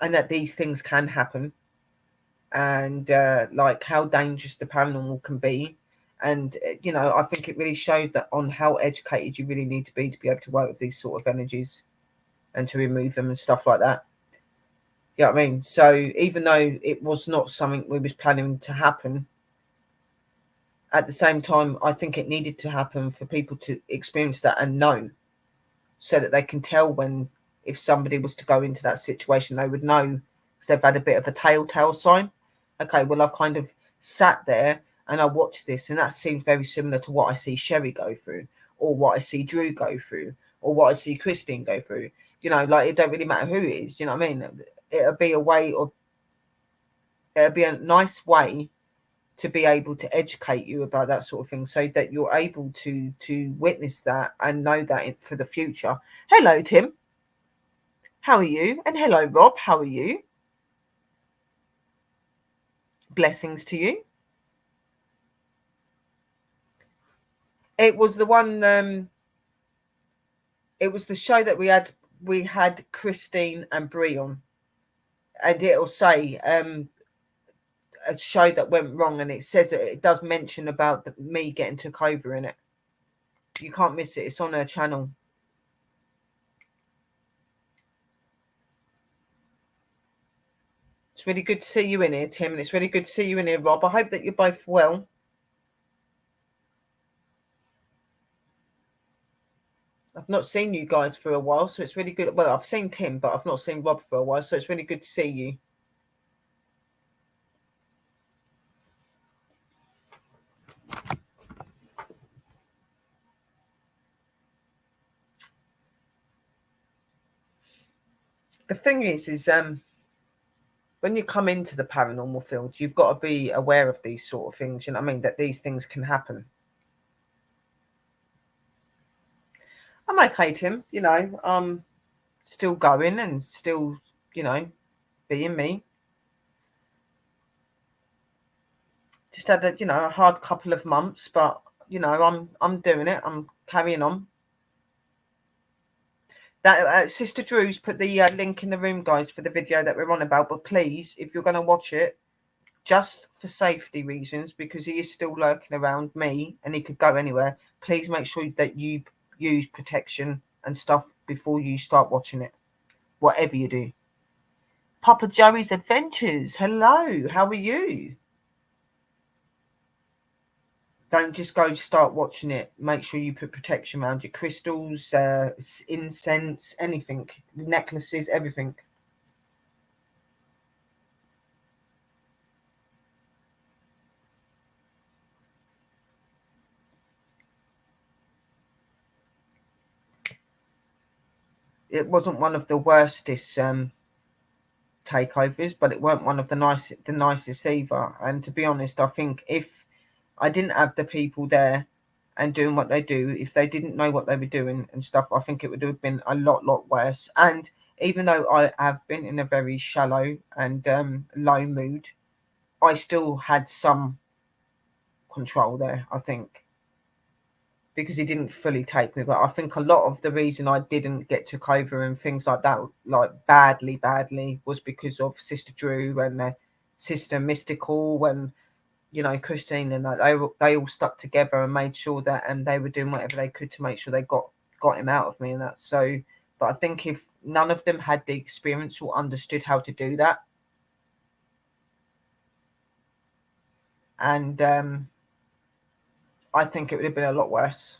and that these things can happen, and like how dangerous the paranormal can be. And you know, I think it really shows that on how educated you really need to be able to work with these sort of energies and to remove them and stuff like that. You know what I mean? So even though it was not something we was planning to happen, at the same time, I think it needed to happen for people to experience that and know, so that they can tell when, if somebody was to go into that situation, they would know, because they've had a bit of a telltale sign. Okay, well, I've kind of sat there and I watched this, and that seems very similar to what I see Sherry go through, or what I see Drew go through, or what I see Christine go through. You know, like it don't really matter who it is. You know what I mean? It'll be a way, or it'll be a nice way to be able to educate you about that sort of thing, so that you're able to witness that and know that for the future. Hello, Tim. How are you? And hello, Rob. How are you? Blessings to you. It was the one. It was the show that we had. We had Christine and Brie on, and it'll say a show that went wrong, and it says it does mention about me getting took over in it. You can't miss it. It's on her channel. It's really good to see you in here, Tim, and it's really good to see you in here, Rob. I hope that you're both well. I've not seen you guys for a while, so it's really good. Well, I've seen Tim, but I've not seen Rob for a while, so it's really good to see you. The thing is when you come into the paranormal field, you've got to be aware of these sort of things. You know what I mean? That these things can happen. I'm okay, Tim. You know, I'm still going and still, you know, being me. Just had a hard couple of months, but you know, I'm doing it. I'm carrying on. That Sister Drew's put the link in the room, guys, for the video that we're on about. But please, if you're going to watch it, just for safety reasons, because he is still lurking around me and he could go anywhere, please make sure that you use protection and stuff before you start watching it, whatever you do. Papa Joey's Adventures, hello, how are you? Don't just go start watching it. Make sure you put protection around your crystals, incense, anything, necklaces, everything. It wasn't one of the worstest takeovers, but it weren't one of the nicest either. And to be honest, I think if I didn't have the people there and doing what they do, if they didn't know what they were doing and stuff, I think it would have been a lot worse. And even though I have been in a very shallow and low mood, I still had some control there, I think. because he didn't fully take me. But I think a lot of the reason I didn't get took over and things like that, like badly, was because of Sister Drew and Sister Mystical and Christine, and they all stuck together and made sure that they were doing whatever they could to make sure they got him out of me and that. So, but I think if none of them had the experience or understood how to do that, and I think it would have been a lot worse.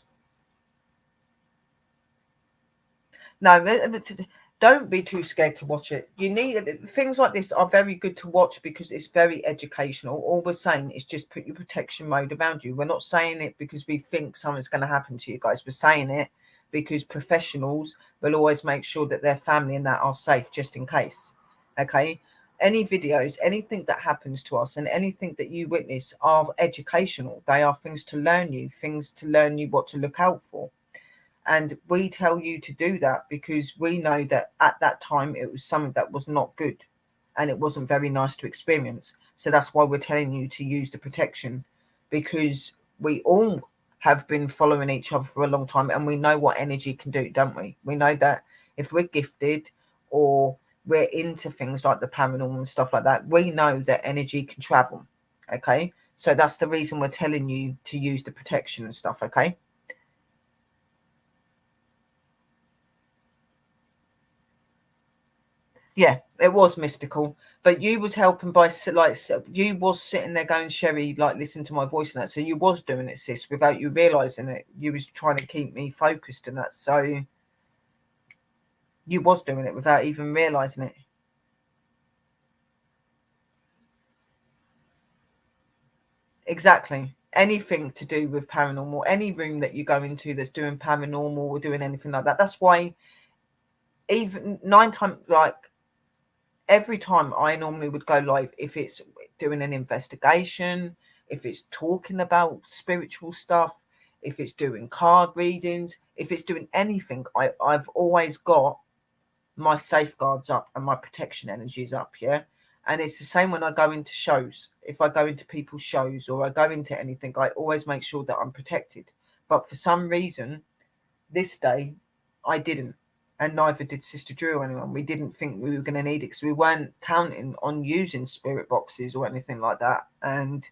No, don't be too scared to watch it. You need things like this are very good to watch because it's very educational. All we're saying is just put your protection mode around you. We're not saying it because we think something's going to happen to you guys. We're saying it because professionals will always make sure that their family and that are safe just in case. Okay. Any videos, anything that happens to us and anything that you witness are educational. They are things to learn you what to look out for. And we tell you to do that because we know that at that time it was something that was not good and it wasn't very nice to experience. So that's why we're telling you to use the protection, because we all have been following each other for a long time and we know what energy can do, don't we? We know that if we're gifted or we're into things like the paranormal and stuff like that, we know that energy can travel. Okay. So that's the reason we're telling you to use the protection and stuff. Okay. Yeah, it was mystical, but you was helping by you was sitting there going, Sherry, like listen to my voice and that. So you was doing it, sis, without you realizing it. You was trying to keep me focused and that. So you was doing it without even realizing it. Exactly. Anything to do with paranormal, any room that you go into that's doing paranormal or doing anything like that. That's why even 9 times, like every time I normally would go live, if it's doing an investigation, if it's talking about spiritual stuff, if it's doing card readings, if it's doing anything, I've always got my safeguards up and my protection energies up. Yeah. And it's the same when I go into shows. If I go into people's shows or I go into anything, I always make sure that I'm protected. But for some reason, this day, I didn't, and neither did Sister Drew or anyone. We didn't think we were going to need it because we weren't counting on using spirit boxes or anything like that. And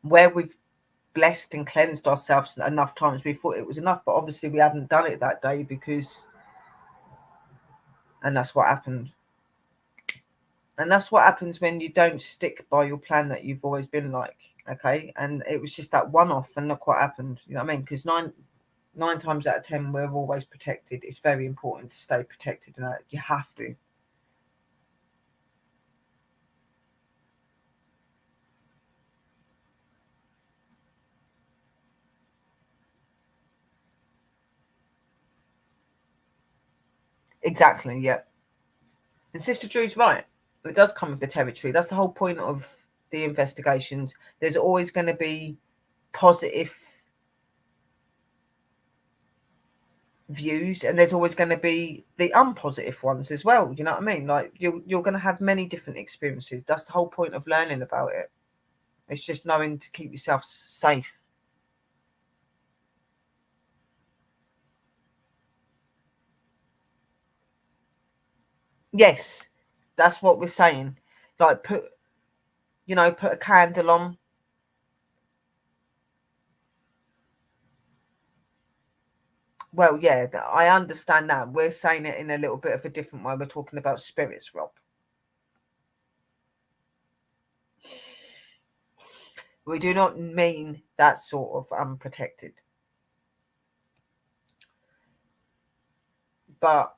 where we've blessed and cleansed ourselves enough times, we thought it was enough. But obviously, we hadn't done it that day and that's what happened. And that's what happens when you don't stick by your plan that you've always been like. Okay, and it was just that one off, and look what happened. You know what I mean? Because nine times out of 10 we're always protected. It's very important to stay protected, and you have to. Exactly, yeah. And Sister Drew's right. It does come with the territory. That's the whole point of the investigations. There's always going to be positive views, and there's always going to be the unpositive ones as well. You know what I mean? Like you're going to have many different experiences. That's the whole point of learning about it. It's just knowing to keep yourself safe. Yes, that's what we're saying. Like put a candle on. Well, yeah, I understand that. We're saying it in a little bit of a different way. We're talking about spirits, Rob. We do not mean that sort of unprotected. But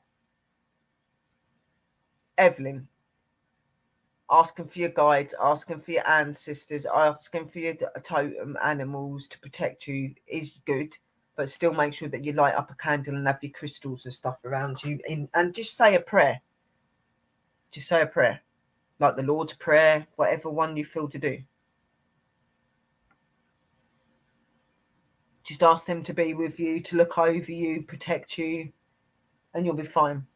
Evelyn, asking for your guides, asking for your ancestors, asking for your totem animals to protect you is good. But still make sure that you light up a candle and have your crystals and stuff around you and just say a prayer. Just say a prayer. Like the Lord's Prayer, whatever one you feel to do. Just ask them to be with you, to look over you, protect you, and you'll be fine.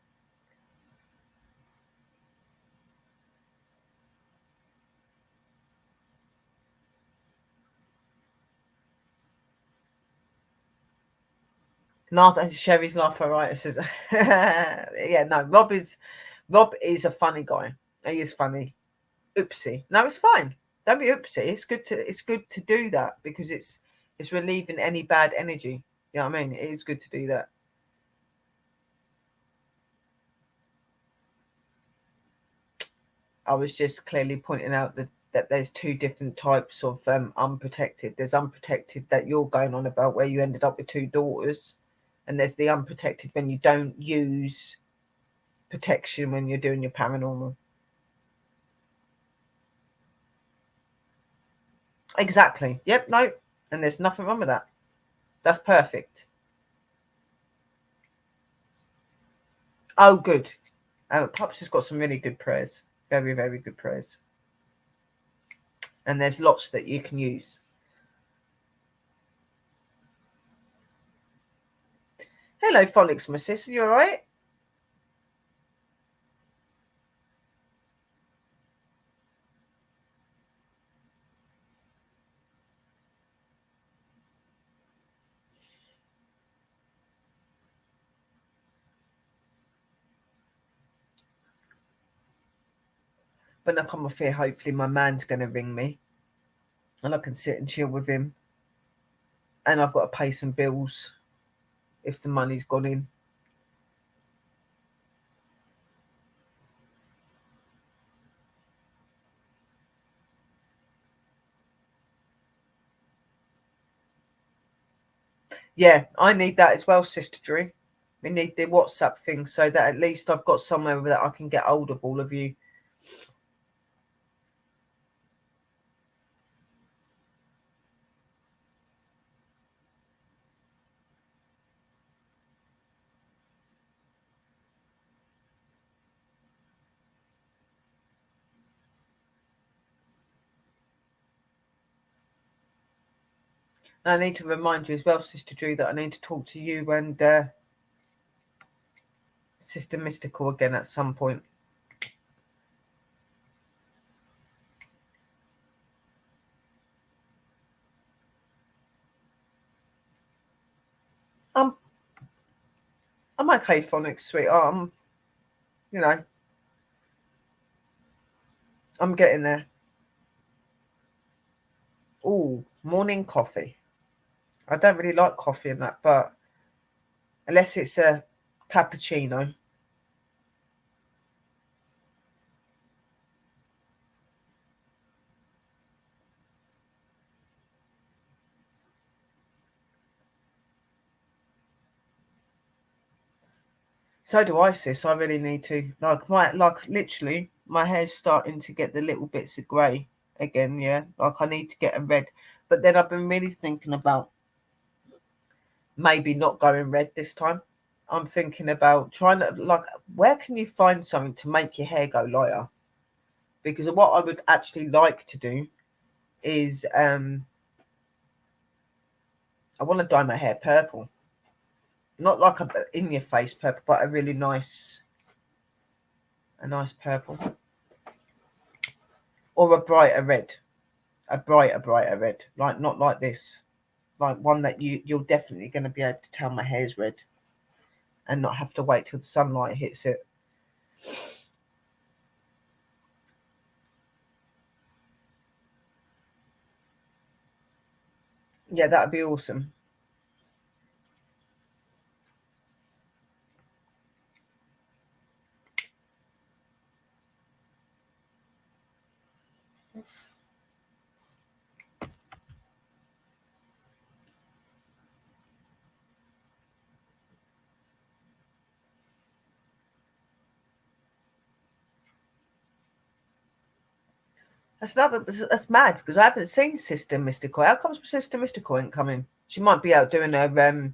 Neither Sherry's arthritis is. Yeah, no. Rob is a funny guy. He is funny. Oopsie. No, it's fine. Don't be oopsie. It's good to do that because it's relieving any bad energy. You know what I mean? It is good to do that. I was just clearly pointing out that there's two different types of unprotected. There's unprotected that you're going on about where you ended up with two daughters, and there's the unprotected when you don't use protection when you're doing your paranormal. Exactly. Yep. No. And there's nothing wrong with that. That's perfect. Oh, good. Pops has got some really good prayers. Very, very good prayers. And there's lots that you can use. Hello, Phonics, my sister. You all right? When I come off here, hopefully my man's going to ring me. And I can sit and chill with him. And I've got to pay some bills if the money's gone in. Yeah, I need that as well, Sister Drew. We need the WhatsApp thing so that at least I've got somewhere that I can get hold of all of you. I need to remind you as well, Sister Drew, that I need to talk to you and Sister Mystical again at some point. I'm okay, Phonics, sweetheart. I'm getting there. Oh, morning coffee. I don't really like coffee and that, but unless it's a cappuccino. So do I, sis. I really need to. Literally, my hair's starting to get the little bits of grey again, yeah. Like I need to get a red. But then I've been really thinking about maybe not going red this time. I'm thinking about trying to where can you find something to make your hair go lighter? Because what I would actually like to do is I want to dye my hair purple. Not like a in your face purple, but a really nice purple. Or a brighter red. A brighter red. Like not like this. Like one that you're definitely going to be able to tell my hair's red and not have to wait till the sunlight hits it. Yeah, that'd be awesome. That's mad because I haven't seen Sister Mystical. How comes Sister Mystical ain't coming? She might be out doing her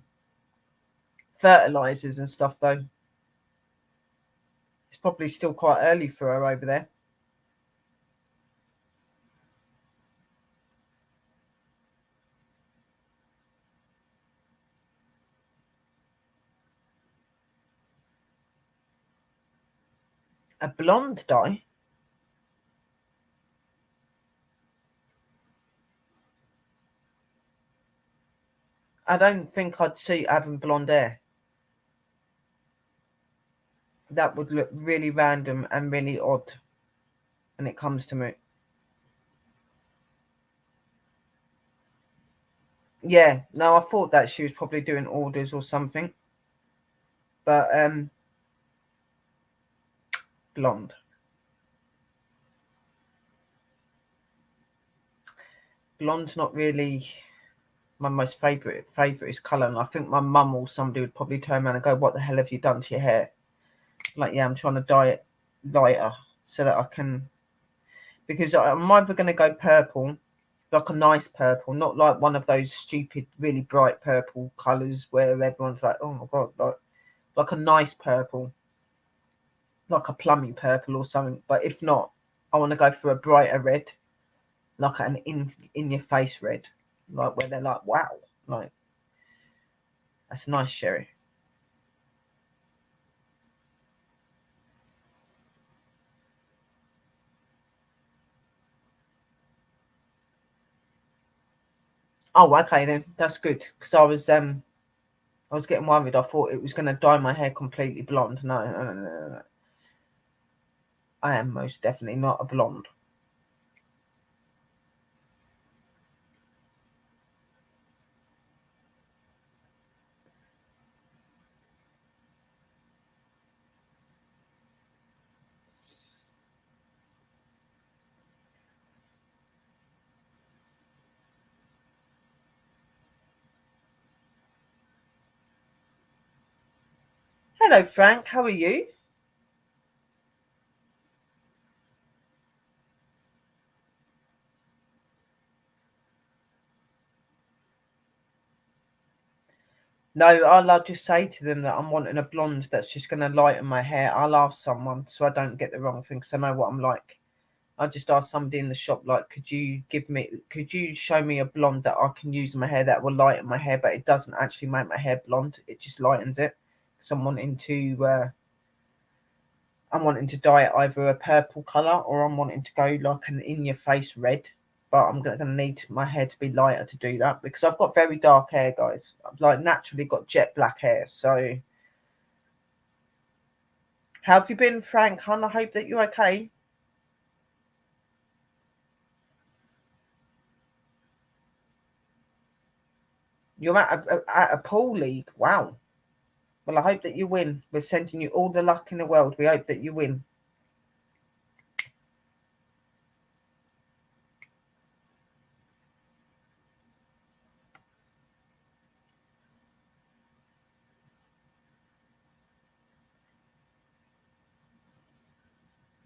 fertilizers and stuff though. It's probably still quite early for her over there. A blonde dye? I don't think I'd suit having blonde hair. That would look really random and really odd when it comes to me. Yeah, no, I thought that she was probably doing orders or something. But blonde. Blonde's not really my most favourite colour, and I think my mum or somebody would probably turn around and go, "What the hell have you done to your hair?" Like, yeah, I'm trying to dye it lighter so that I can, because I'm either going to go purple, like a nice purple, not like one of those stupid, really bright purple colours where everyone's like, "Oh my god," like a nice purple, like a plummy purple or something. But if not, I want to go for a brighter red, like an in your face red, like where they're like, "Wow," like that's nice, Sherry. Oh, okay then, that's good because I was getting worried. I thought it was going to dye my hair completely blonde. No, no, no, no, no. I am most definitely not a blonde. Hello, Frank. How are you? No, I'll just say to them that I'm wanting a blonde that's just going to lighten my hair. I'll ask someone so I don't get the wrong thing because I know what I'm like. I just ask somebody in the shop, like, could you show me a blonde that I can use in my hair that will lighten my hair, but it doesn't actually make my hair blonde. It just lightens it. Because I'm wanting to dye it either a purple colour or I'm wanting to go like an in your face red. But I'm gonna need my hair to be lighter to do that because I've got very dark hair, guys. I've like naturally got jet black hair. So how have you been, Frank? Hun, I hope that you're okay. You're at a pool league. Wow. Well, I hope that you win. We're sending you all the luck in the world. We hope that you win.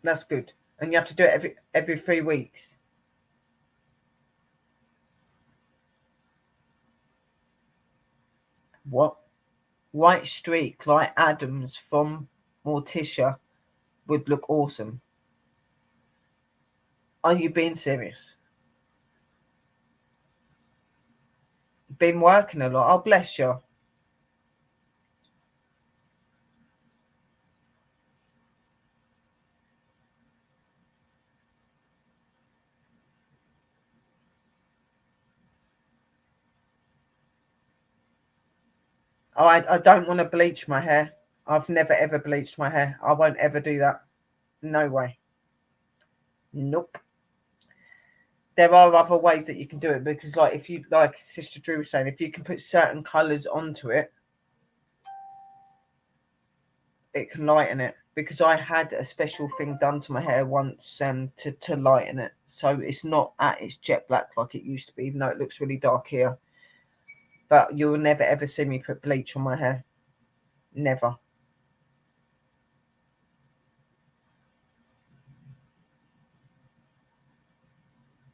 That's good. And you have to do it every 3 weeks. What? White streak like Adams from Morticia would look awesome. Are you being serious? Been working a lot. Oh, bless you. Oh, I don't want to bleach my hair. I've never ever bleached my hair. I won't ever do that. No way. Nope. There are other ways that you can do it because, like, if you like Sister Drew was saying, if you can put certain colours onto it, it can lighten it. Because I had a special thing done to my hair once to lighten it, so it's not at its jet black like it used to be, even though it looks really dark here. But you'll never ever see me put bleach on my hair. Never.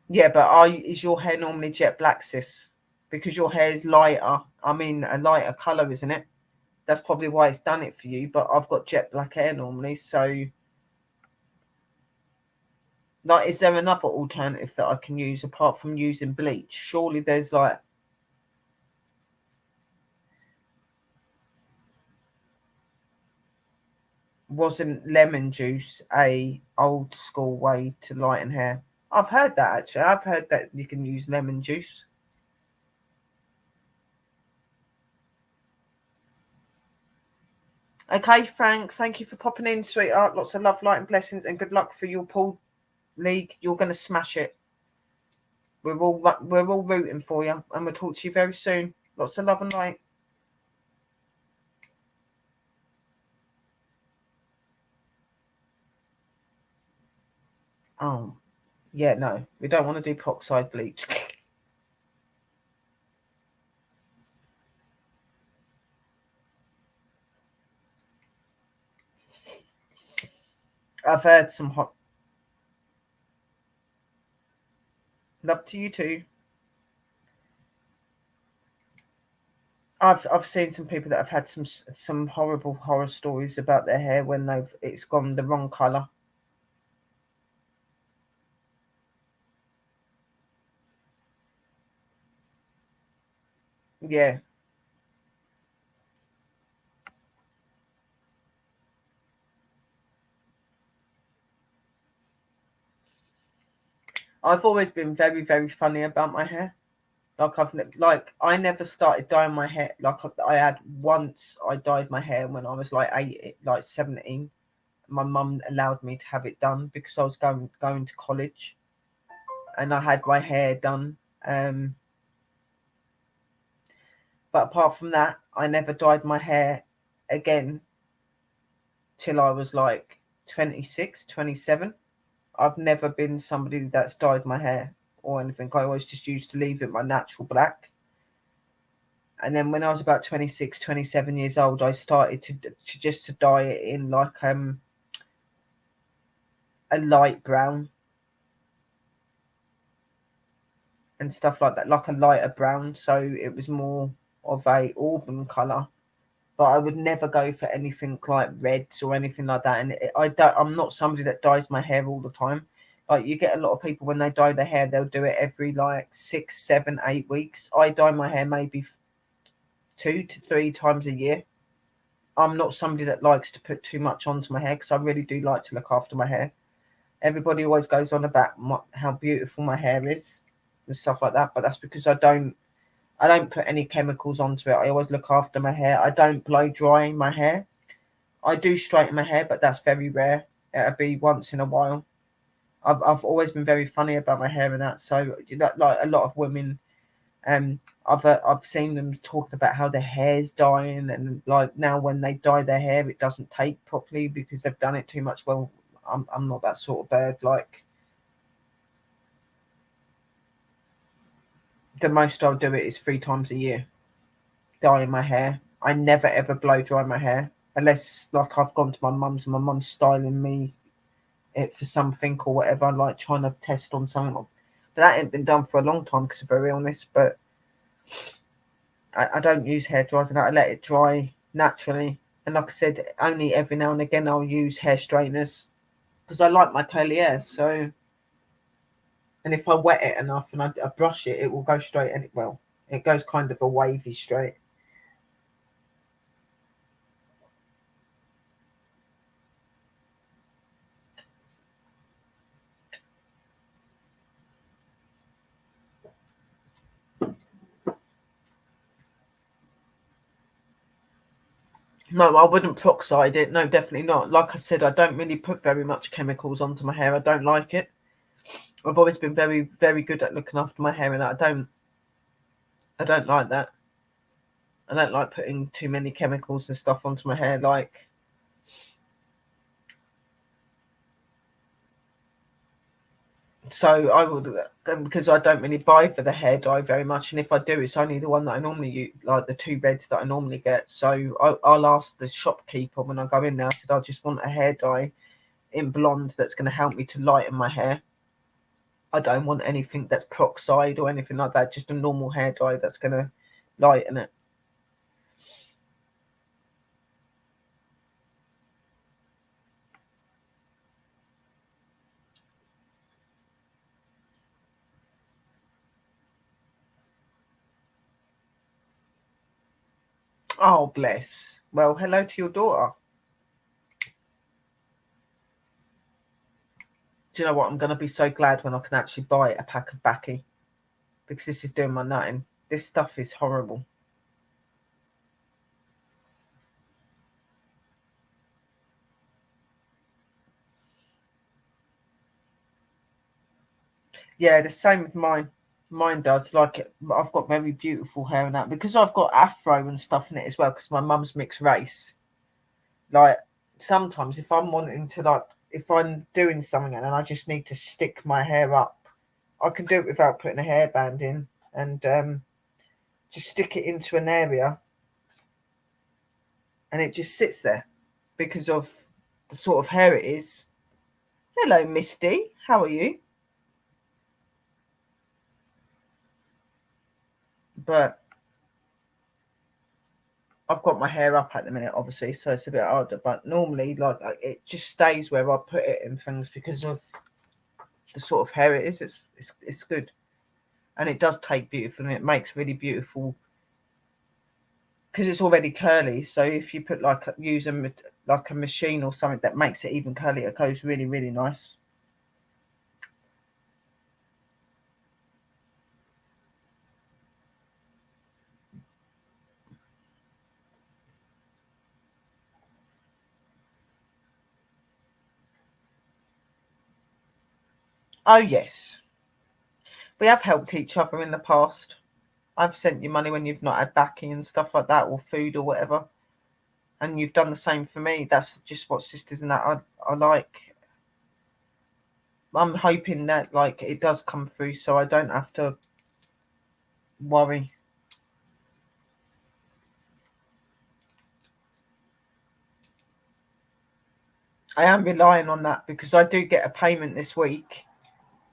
Yeah, but is your hair normally jet black, sis? Because your hair is lighter. I mean, a lighter color, isn't it? That's probably why it's done it for you. But I've got jet black hair normally, so like, is there another alternative that I can use apart from using bleach? Surely there's like, wasn't lemon juice a old school way to lighten hair? I've heard that actually. I've heard that you can use lemon juice. Okay, Frank, thank you for popping in, sweetheart. Lots of love, light, and blessings, and good luck for your pool league. You're going to smash it. We're all rooting for you, and we'll talk to you very soon. Lots of love and light. Oh, yeah, no, we don't want to do peroxide bleach. I've heard some hot love to you too. I've seen some people that have had some horrible horror stories about their hair when it's gone the wrong color. Yeah, I've always been very very funny about my hair. I never started dyeing my hair. I had once I dyed my hair when I was like 17. My mum allowed me to have it done because I was going to college, and I had my hair done. Um, but apart from that, I never dyed my hair again till I was like 26, 27. I've never been somebody that's dyed my hair or anything. I always just used to leave it my natural black. And then when I was about 26, 27 years old, I started to dye it in like a light brown and stuff like that, like a lighter brown. So it was more of a auburn colour. But I would never go for anything like reds or anything like that. And I'm not somebody that dyes my hair all the time. Like you get a lot of people when they dye their hair, they'll do it every like 6, 7, 8 weeks. I dye my hair maybe 2 to 3 times a year. I'm not somebody that likes to put too much onto my hair because I really do like to look after my hair. Everybody always goes on about how beautiful my hair is and stuff like that, but that's because I don't put any chemicals onto it. I always look after my hair. I don't blow dry my hair. I do straighten my hair, but that's very rare. It'll be once in a while. I've always been very funny about my hair and that. So like a lot of women, I've seen them talking about how their hair's dying, and like now when they dye their hair, it doesn't take properly because they've done it too much. Well, I'm not that sort of bird. Like the most I'll do it is 3 times a year, dyeing my hair. I never ever blow dry my hair unless like I've gone to my mum's and my mum's styling me it for something or whatever, like trying to test on something. But that ain't been done for a long time because I'm very honest. But I don't use hair dryers and I let it dry naturally. And like I said, only every now and again I'll use hair straighteners because I like my curly hair. So, and if I wet it enough and I brush it, it will go straight. And it goes kind of a wavy straight. No, I wouldn't peroxide it. No, definitely not. Like I said, I don't really put very much chemicals onto my hair. I don't like it. I've always been very, very good at looking after my hair, and I don't like that. I don't like putting too many chemicals and stuff onto my hair. Like, so I would, because I don't really buy for the hair dye very much, and if I do, it's only the one that I normally use, like the two reds that I normally get. So I'll ask the shopkeeper when I go in there. I said I just want a hair dye in blonde that's going to help me to lighten my hair. I don't want anything that's peroxide or anything like that. Just a normal hair dye that's going to lighten it. Oh, bless. Well, hello to your daughter. Do you know what? I'm going to be so glad when I can actually buy a pack of Baccy because this is doing my nutting. This stuff is horrible. Yeah, the same with mine. Mine does. Like it, I've got very beautiful hair and that because I've got afro and stuff in it as well. Because my mum's mixed race. Like sometimes if I'm wanting to if I'm doing something and I just need to stick my hair up, I can do it without putting a hairband in and just stick it into an area, and it just sits there because of the sort of hair it is. Hello, Misty. How are you? But I've got my hair up at the minute, obviously, so it's a bit harder. But normally, it just stays where I put it in things because of the sort of hair it is. It's good, and it does take beautiful, and it makes really beautiful because it's already curly. So if you put use like a machine or something that makes it even curly, it goes really really nice. Oh yes, we have helped each other in the past. I've sent you money when you've not had backing and stuff like that, or food or whatever, and you've done the same for me. That's just what sisters and that I like. I'm hoping that it does come through, so I don't have to worry. I am relying on that because I do get a payment this week,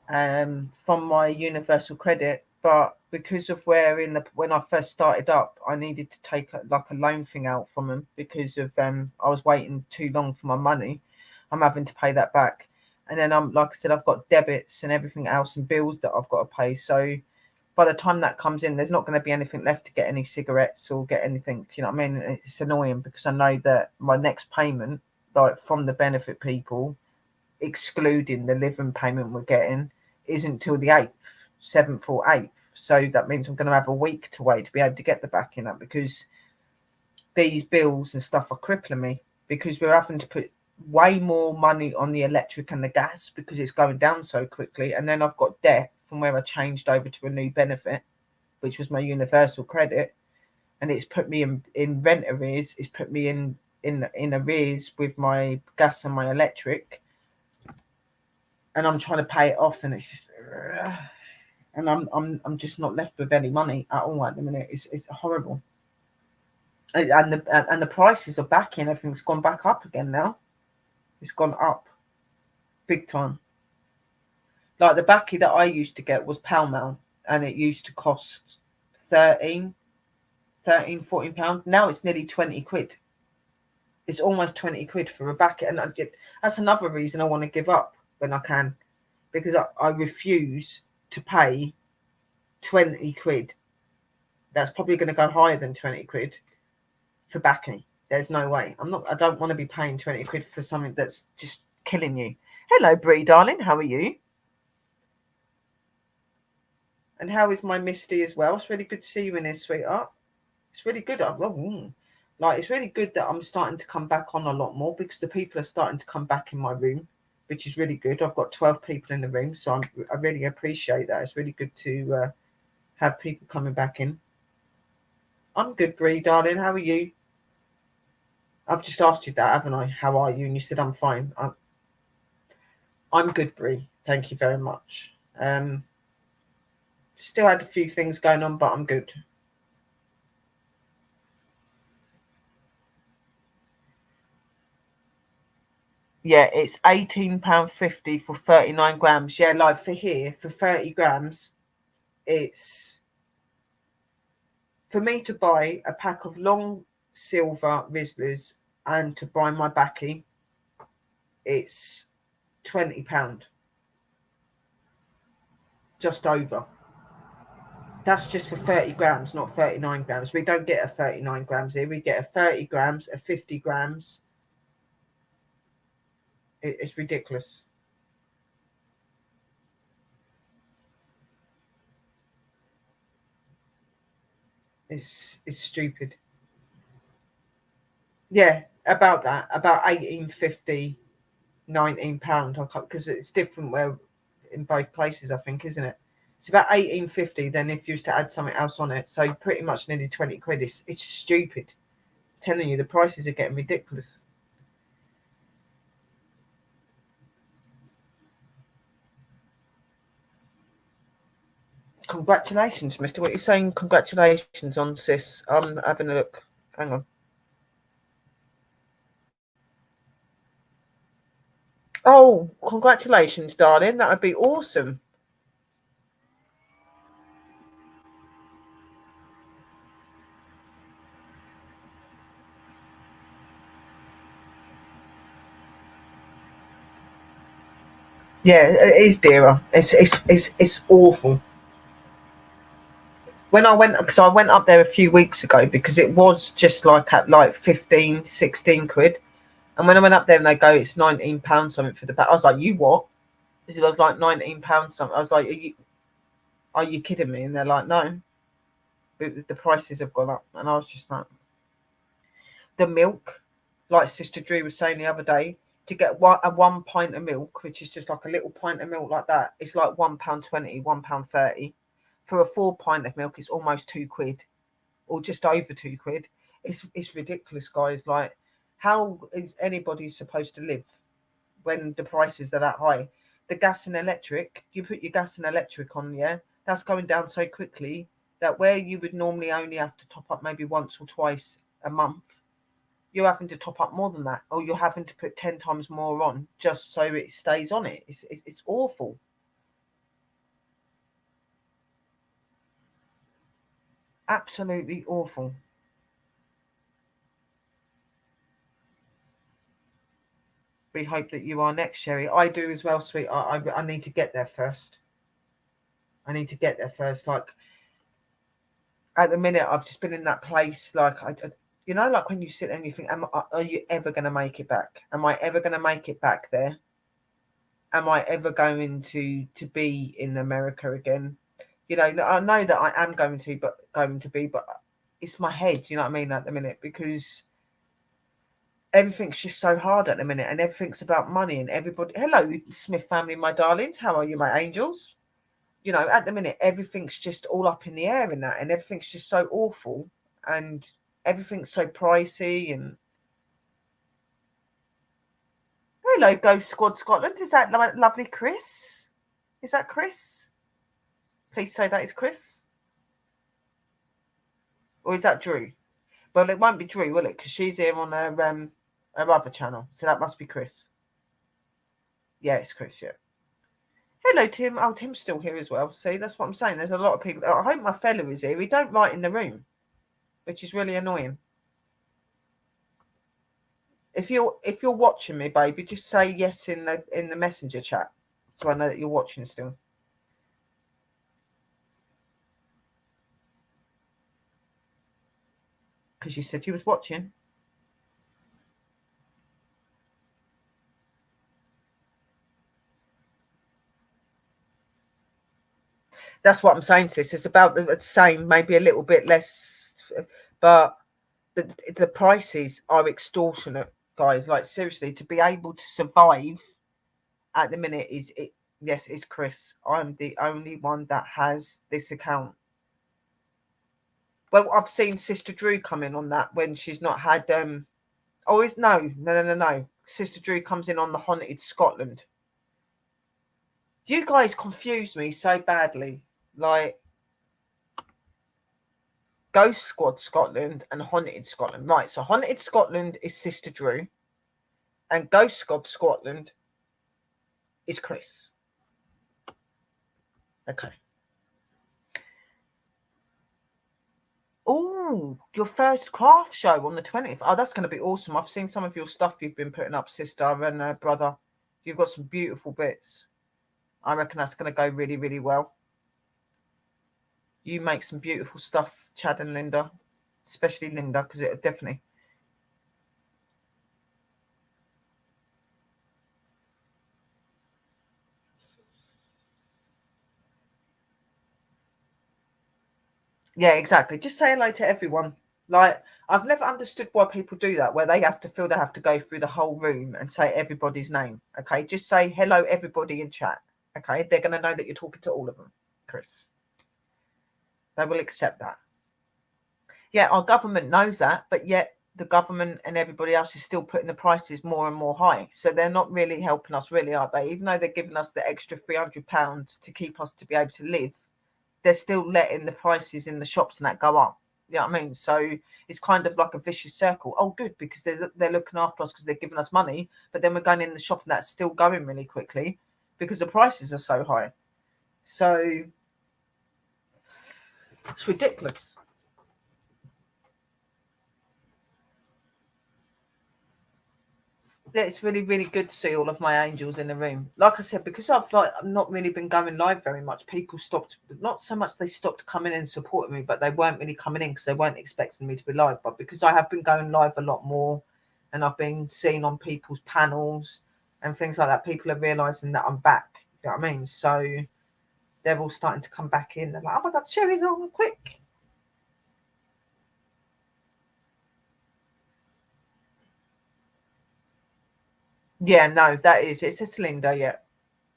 from my Universal Credit, but because of when I first started up, I needed to take a loan thing out from them because of I was waiting too long for my money. I'm having to pay that back, and then I'm like I said, I've got debits and everything else and bills that I've got to pay. So by the time that comes in, there's not going to be anything left to get any cigarettes or get anything. You know what I mean? It's annoying because I know that my next payment, like from the benefit people, excluding the living payment we're getting, isn't till the 8th, 7th or 8th. So that means I'm going to have a week to wait to be able to get the back in that because these bills and stuff are crippling me because we're having to put way more money on the electric and the gas because it's going down so quickly. And then I've got debt from where I changed over to a new benefit, which was my Universal Credit. And it's put me in rent arrears. It's put me in arrears with my gas and my electric, and I'm trying to pay it off, and it's just, and I'm just not left with any money at all at the minute. It's horrible, and the prices are back in. Everything's gone back up again now. It's gone up big time. Like the backy that I used to get was Pall Mall, and it used to cost 13, 13, £14. Now it's nearly 20 quid. It's almost 20 quid for a backy, and that's another reason I want to give up when I can, because I refuse to pay 20 quid. That's probably going to go higher than 20 quid for backing. There's no way. I don't want to be paying 20 quid for something that's just killing you. Hello, Bree, darling. How are you? And how is my Misty as well? It's really good to see you in here, sweetheart. It's really good. It's really good that I'm starting to come back on a lot more because the people are starting to come back in my room, which is really good. I've got 12 people in the room, so I really appreciate that. It's really good to have people coming back in. I'm good, Bree, darling. How are you? I've just asked you that, haven't I? How are you? And you said I'm fine. I'm good, Bree. Thank you very much. Still had a few things going on, but I'm good. Yeah, it's £18.50 for 39 grams. Yeah, like for here, for 30 grams, it's for me to buy a pack of long silver Rizlas and to buy my backy, it's £20, just over. That's just for 30 grams, not 39 grams. We don't get a 39 grams here. We get a 30 grams, a 50 grams. It's ridiculous. It's stupid. Yeah, about that. About 18.50, £19. Because it's different where in both places, I think, isn't it? It's about 18.50. Then if you was to add something else on it, so pretty much nearly 20 quid. It's stupid. I'm telling you, the prices are getting ridiculous. Congratulations, Mister. What are you saying? Congratulations on sis. I'm having a look. Hang on. Oh, congratulations, darling. That would be awesome. Yeah, it is dearer. It's awful. When I went, because I went up there a few weeks ago, because it was just like at like 15, 16 quid. And when I went up there and they go, it's £19 something for the back. I was like, you what? I was like £19 something. I was like, are you kidding me? And they're like, no, the prices have gone up. And I was just like, the milk, like Sister Drew was saying the other day, to get one pint of milk, which is just like a little pint of milk like that, it's like £1.20, £1.30. For a 4 pint of milk, it's almost 2 quid, or just over 2 quid. It's ridiculous, guys. Like, how is anybody supposed to live when the prices are that high? The gas and electric, you put your gas and electric on, yeah, that's going down so quickly that where you would normally only have to top up maybe once or twice a month, you're having to top up more than that, or you're having to put 10 times more on just so it stays on it. It's awful. Absolutely awful. We hope that you are next, Sherry. I do as well, sweet. I need to get there first. I need to get there first. Like, at the minute, I've just been in that place. Like, you know, like when you sit there and you think, are you ever going to make it back? Am I ever going to make it back there? Am I ever going to be in America again? You know, I know that I am going to be, but it's my head. You know what I mean? At the minute, because everything's just so hard at the minute, and everything's about money, and everybody. Hello, Smith family, my darlings. How are you, my angels? You know, at the minute, everything's just all up in the air in that, and everything's just so awful, and everything's so pricey. And hello, Ghost Squad Scotland. Is that lovely Chris? Is that Chris? Please say that is Chris, or is that Drew? Well, it won't be Drew, will it? Because she's here on her other channel, so that must be Chris. Yeah, it's Chris. Yeah. Hello, Tim. Oh, Tim's still here as well. See, that's what I'm saying. There's a lot of people. I hope my fella is here. We don't write in the room, which is really annoying. If you're watching me, baby, just say yes in the messenger chat, so I know that you're watching still. Because you said you was watching. That's what I'm saying, sis. It's about the same, maybe a little bit less, but the prices are extortionate, guys. Like, seriously, to be able to survive at the minute is it. Yes, it's Chris. I'm the only one that has this account. Well, I've seen Sister Drew come in on that when she's not had Oh, it's no. Sister Drew comes in on the Haunted Scotland. You guys confuse me so badly. Like, Ghost Squad Scotland and Haunted Scotland. Right, so Haunted Scotland is Sister Drew, and Ghost Squad Scotland is Chris. Okay. Oh, your first craft show on the 20th. Oh, that's going to be awesome. I've seen some of your stuff you've been putting up, sister and brother. You've got some beautiful bits. I reckon that's going to go really, really well. You make some beautiful stuff, Chad and Linda, especially Linda, because it definitely. Yeah, exactly. Just say hello to everyone. Like, I've never understood why people do that, where they have to feel they have to go through the whole room and say everybody's name. Okay, just say hello, everybody in chat. Okay, they're going to know that you're talking to all of them, Chris. They will accept that. Yeah, our government knows that, but yet the government and everybody else is still putting the prices more and more high. So they're not really helping us, really, are they? Even though they're giving us the extra £300 to keep us to be able to live, they're still letting the prices in the shops and that go up. You know what I mean? So it's kind of like a vicious circle. Oh, good, because they're looking after us because they're giving us money, but then we're going in the shop and that's still going really quickly because the prices are so high. So it's ridiculous. It's really, really good to see all of my angels in the room. Like I said, because I've not really been going live very much, people stopped, not so much they stopped coming in and supporting me, but they weren't really coming in because they weren't expecting me to be live. But because I have been going live a lot more and I've been seen on people's panels and things like that, people are realising that I'm back. You know what I mean? So they're all starting to come back in. They're like, oh my God, Sherry's on, quick. Yeah, no, it's a cylinder, yeah.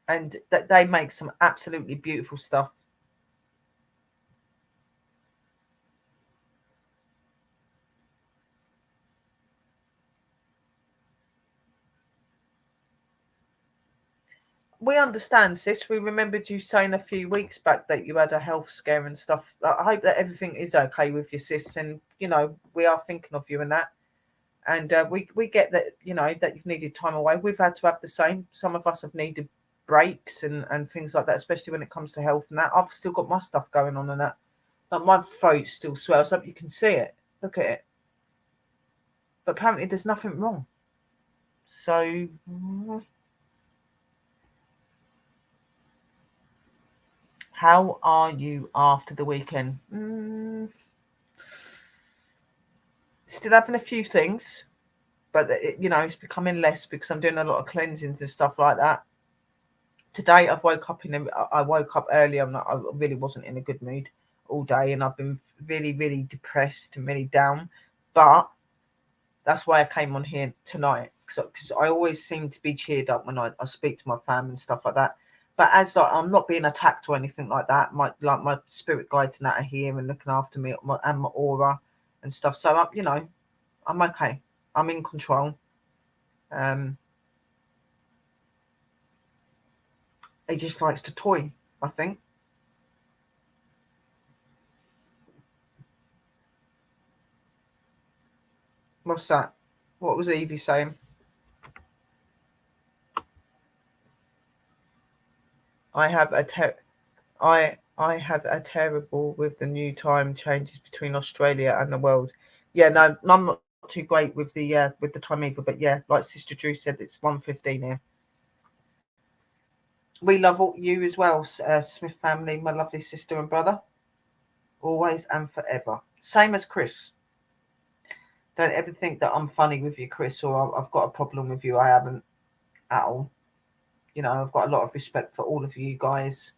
And that they make some absolutely beautiful stuff. We understand, sis. We remembered you saying a few weeks back that you had a health scare and stuff. I hope that everything is okay with your sis, and we are thinking of you and that. And we get that that you've needed time away. We've had to have the same. Some of us have needed breaks and things like that, especially when it comes to health and that. I've still got my stuff going on and that. Like my throat still swells up. You can see it. Look at it. But apparently there's nothing wrong. So. How are you after the weekend? Still having a few things, but it's becoming less because I'm doing a lot of cleansings and stuff like that. Today I woke up early. I really wasn't in a good mood all day, and I've been really, really depressed and really down. But that's why I came on here tonight because I always seem to be cheered up when I speak to my family and stuff like that. But as I'm not being attacked or anything like that, my spirit guides and that are here and looking after me and my aura and stuff. So I'm okay. I'm in control. He just likes to toy, I think. What's that? What was Evie saying? I have a I have a terrible with the new time changes between Australia and the world. Yeah, no, I'm not too great with the time either. But yeah, like Sister Drew said, it's 1:15 here. We love all you as well, Smith family, my lovely sister and brother, always and forever. Same as Chris. Don't ever think that I'm funny with you, Chris, or I've got a problem with you. I haven't at all. I've got a lot of respect for all of you guys.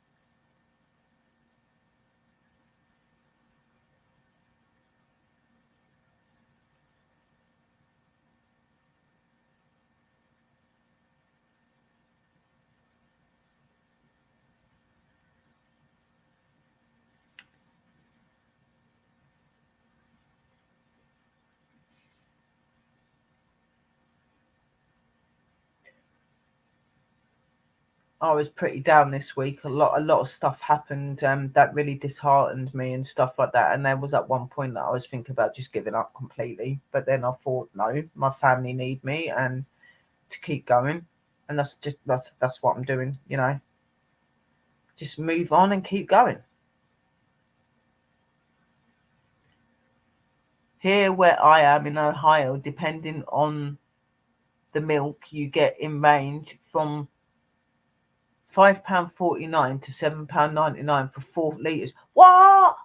I was pretty down this week. A lot of stuff happened that really disheartened me and stuff like that. And there was at one point that I was thinking about just giving up completely. But then I thought, no, my family need me and to keep going. And that's what I'm doing. Just move on and keep going. Here where I am in Ohio, depending on the milk you get in range from £5.49 to £7.99 for 4 litres. What?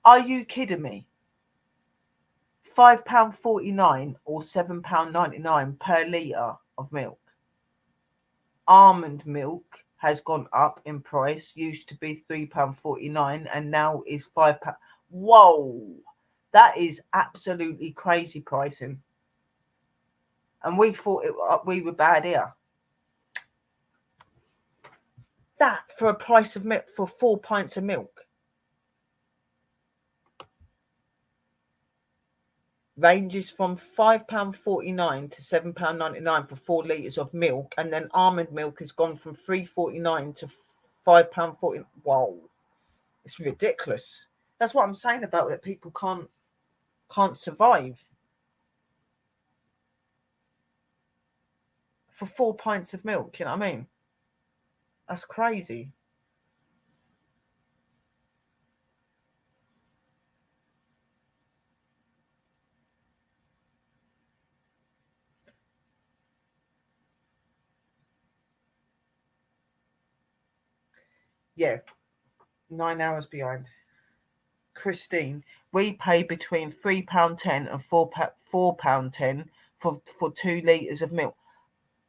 Are you kidding me? £5.49 or £7.99 per litre of milk. Almond milk has gone up in price. Used to be £3.49 and now is £5. Whoa, that is absolutely crazy pricing. And we thought we were bad here. that for a price of milk, for 4 pints of milk? Ranges from £5.49 to £7.99 for 4 litres of milk, and then almond milk has gone from £3.49 to £5.40. Whoa, it's ridiculous. That's what I'm saying about that. People can't survive for 4 pints of milk. You know what I mean? That's crazy. Yeah, 9 hours behind. Christine, we pay between £3.10 and £4.10 for 2 litres of milk.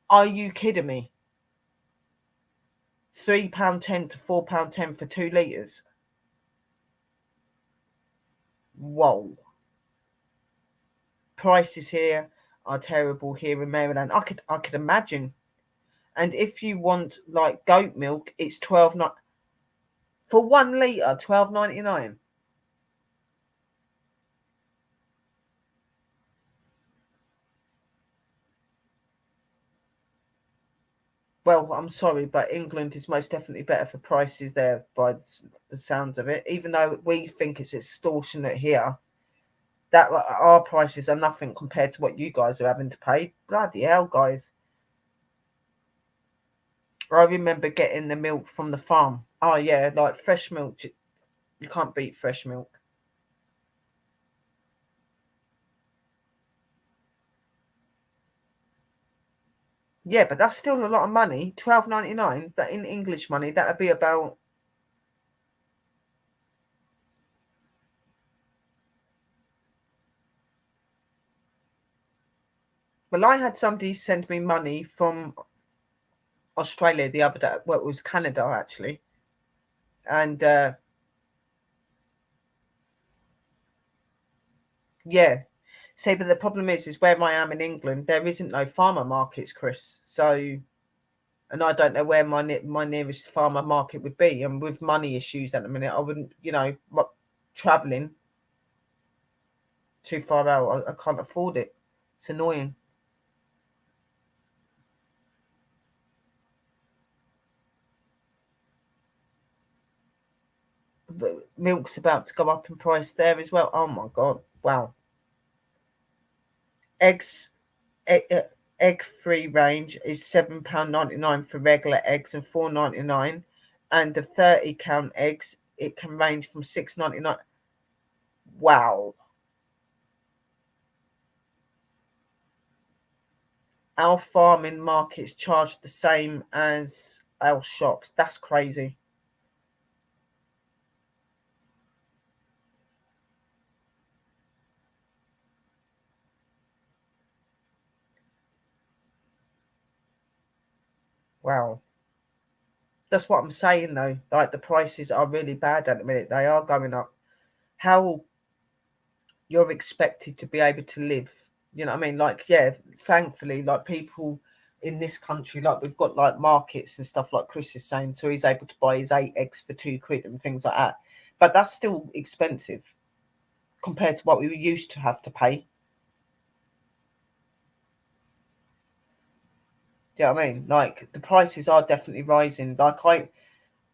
Are you kidding me? £3.10 to £4.10 for 2 litres. Whoa. Prices here are terrible here in Maryland. I could imagine. And if you want like goat milk, it's 12 for 1 litre, £12.99. Well, I'm sorry, but England is most definitely better for prices there by the sounds of it. Even though we think it's extortionate here, that our prices are nothing compared to what you guys are having to pay. Bloody hell, guys. I remember getting the milk from the farm. Oh, yeah, like fresh milk. You can't beat fresh milk. Yeah, but that's still a lot of money. £12.99. But in English money, that would be about. Well, I had somebody send me money from Australia the other day. Well, it was Canada actually, and yeah. See, but the problem is where I am in England, there isn't no farmer markets, Chris. So, and I don't know where my nearest farmer market would be. And with money issues at the minute, I wouldn't, traveling too far out, I can't afford it. It's annoying. But milk's about to go up in price there as well. Oh my god! Wow. Eggs, egg free range is £7.99 for regular eggs and £4.99, and the 30 count eggs it can range from £6.99. Wow. Our farming markets charge the same as our shops. That's crazy. Wow. That's what I'm saying though. Like the prices are really bad at the minute. They are going up. How you're expected to be able to live. You know what I mean? Like, yeah, thankfully, like people in this country, like we've got like markets and stuff like Chris is saying, so he's able to buy his 8 eggs for £2 and things like that. But that's still expensive compared to what we used to have to pay. Do you know what I mean? Like the prices are definitely rising. Like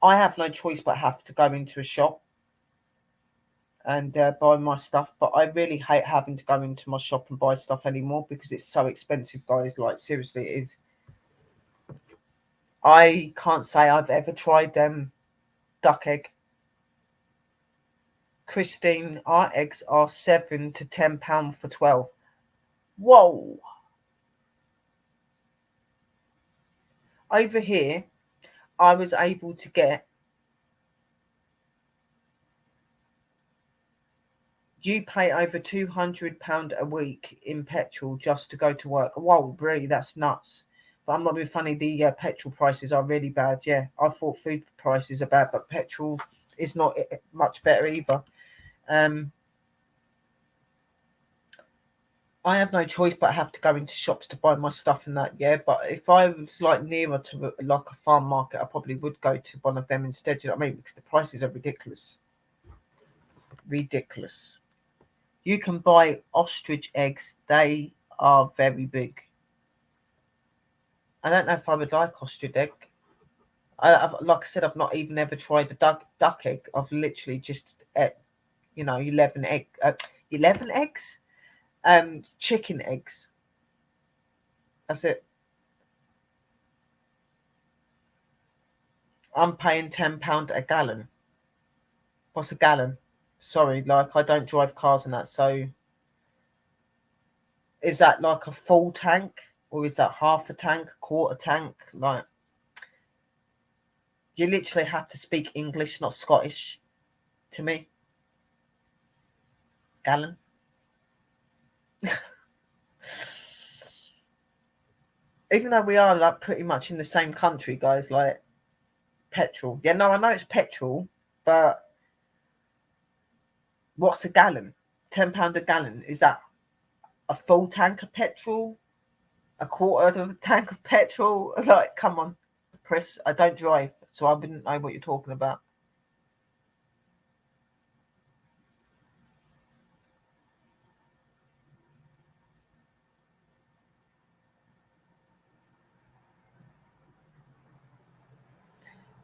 I have no choice but have to go into a shop and buy my stuff. But I really hate having to go into my shop and buy stuff anymore because it's so expensive, guys. Like seriously, it is. I can't say I've ever tried duck egg. Christine, our eggs are £7 to £10 for 12. Whoa! Over here, I was able to get. You pay over £200 a week in petrol just to go to work. Whoa, Brie, that's nuts. But I'm not being funny. The petrol prices are really bad. Yeah, I thought food prices are bad, but petrol is not much better either. Um, I have no choice but I have to go into shops to buy my stuff and that, yeah. But if I was like nearer to like a farm market, I probably would go to one of them instead. You know what I mean? Because the prices are ridiculous. Ridiculous. You can buy ostrich eggs. They are very big. I don't know if I would like ostrich egg. Like I said, I've not even ever tried the duck egg. I've literally just, 11 eggs, chicken eggs. That's it. I'm paying £10 a gallon. What's a gallon? Sorry, like I don't drive cars and that. So is that like a full tank, or is that half a tank, quarter tank? Like you literally have to speak English, not Scottish, to me. Gallon. Even though we are like pretty much in the same country, guys, like petrol. Yeah, no, I know it's petrol, but what's a gallon? £10 a gallon. Is that a full tank of petrol? A quarter of a tank of petrol? Like, come on, Chris. I don't drive, so I wouldn't know what you're talking about.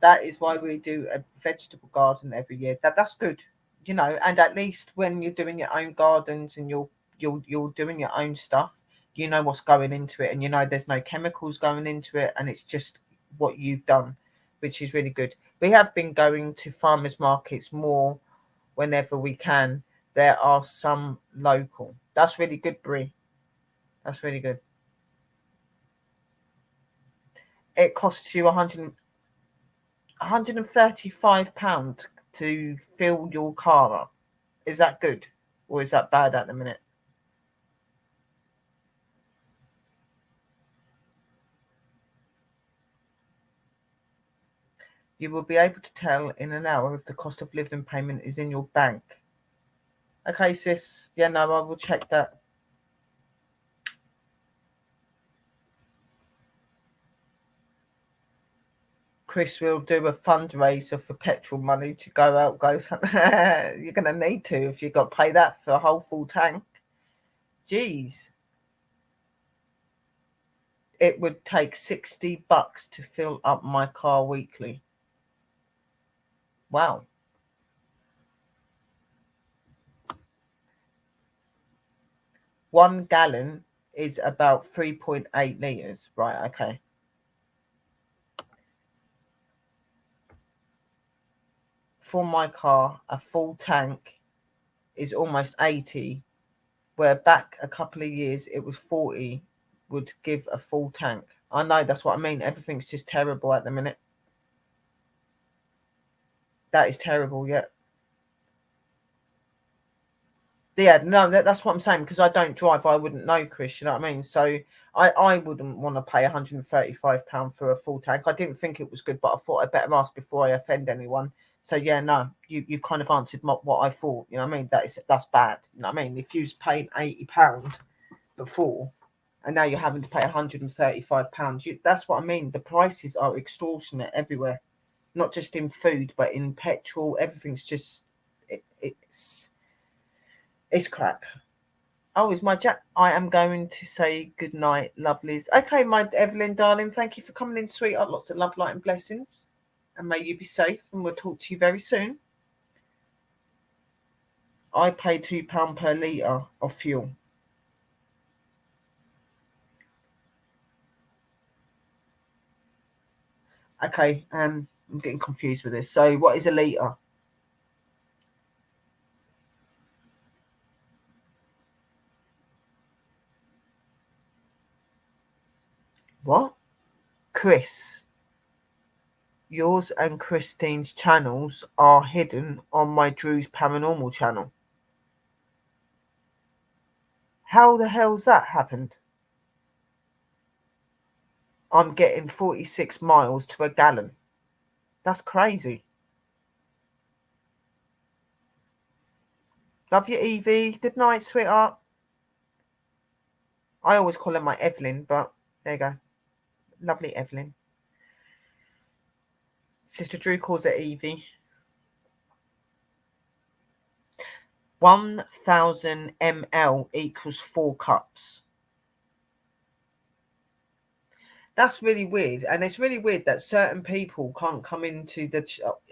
That is why we do a vegetable garden every year. That's good, and at least when you're doing your own gardens and you're doing your own stuff, you know what's going into it, and you know there's no chemicals going into it, and it's just what you've done, which is really good. We have been going to farmers markets more whenever we can. There are some local. That's really good, Brie. That's really good. It costs you 135 pounds to fill your car up. Is that good or is that bad at the minute? You will be able to tell in an hour if the cost of living payment is in your bank. Okay, sis. Yeah, no, I will check that. Chris will do a fundraiser for petrol money to go out, go. You're going to need to if you've got to pay that for a whole full tank. Jeez. It would take $60 to fill up my car weekly. Wow. 1 gallon is about 3.8 litres. Right, okay. For my car, a full tank is almost 80, where back a couple of years it was 40 would give a full tank. I know, that's what I mean. Everything's just terrible at the minute. That is terrible, yeah. Yeah, no, that's what I'm saying, because I don't drive, I wouldn't know, Chris, you know what I mean? So I wouldn't want to pay £135 for a full tank. I didn't think it was good, but I thought I'd better ask before I offend anyone. So yeah, no, you've kind of answered what I thought, you know what I mean? That's bad, you know what I mean? If you was paying £80 before and now you're having to pay £135, that's what I mean. The prices are extortionate everywhere, not just in food, but in petrol. Everything's just, it's crap. Oh, is my Jack? I am going to say good night, lovelies. Okay, my Evelyn, darling, thank you for coming in, sweetheart. Lots of love, light, and blessings. And may you be safe. And we'll talk to you very soon. I pay £2 per litre of fuel. Okay, I'm getting confused with this. So, what is a litre? What? Chris, yours and Christine's channels are hidden on my Drew's Paranormal channel. How the hell's that happened? I'm getting 46 miles to a gallon. That's crazy. Love you, Evie. Good night, sweetheart. I always call her my Evelyn, but there you go. Lovely Evelyn. Sister Drew calls her Evie. 1,000 ml equals 4 cups. That's really weird, and it's really weird that certain people can't come into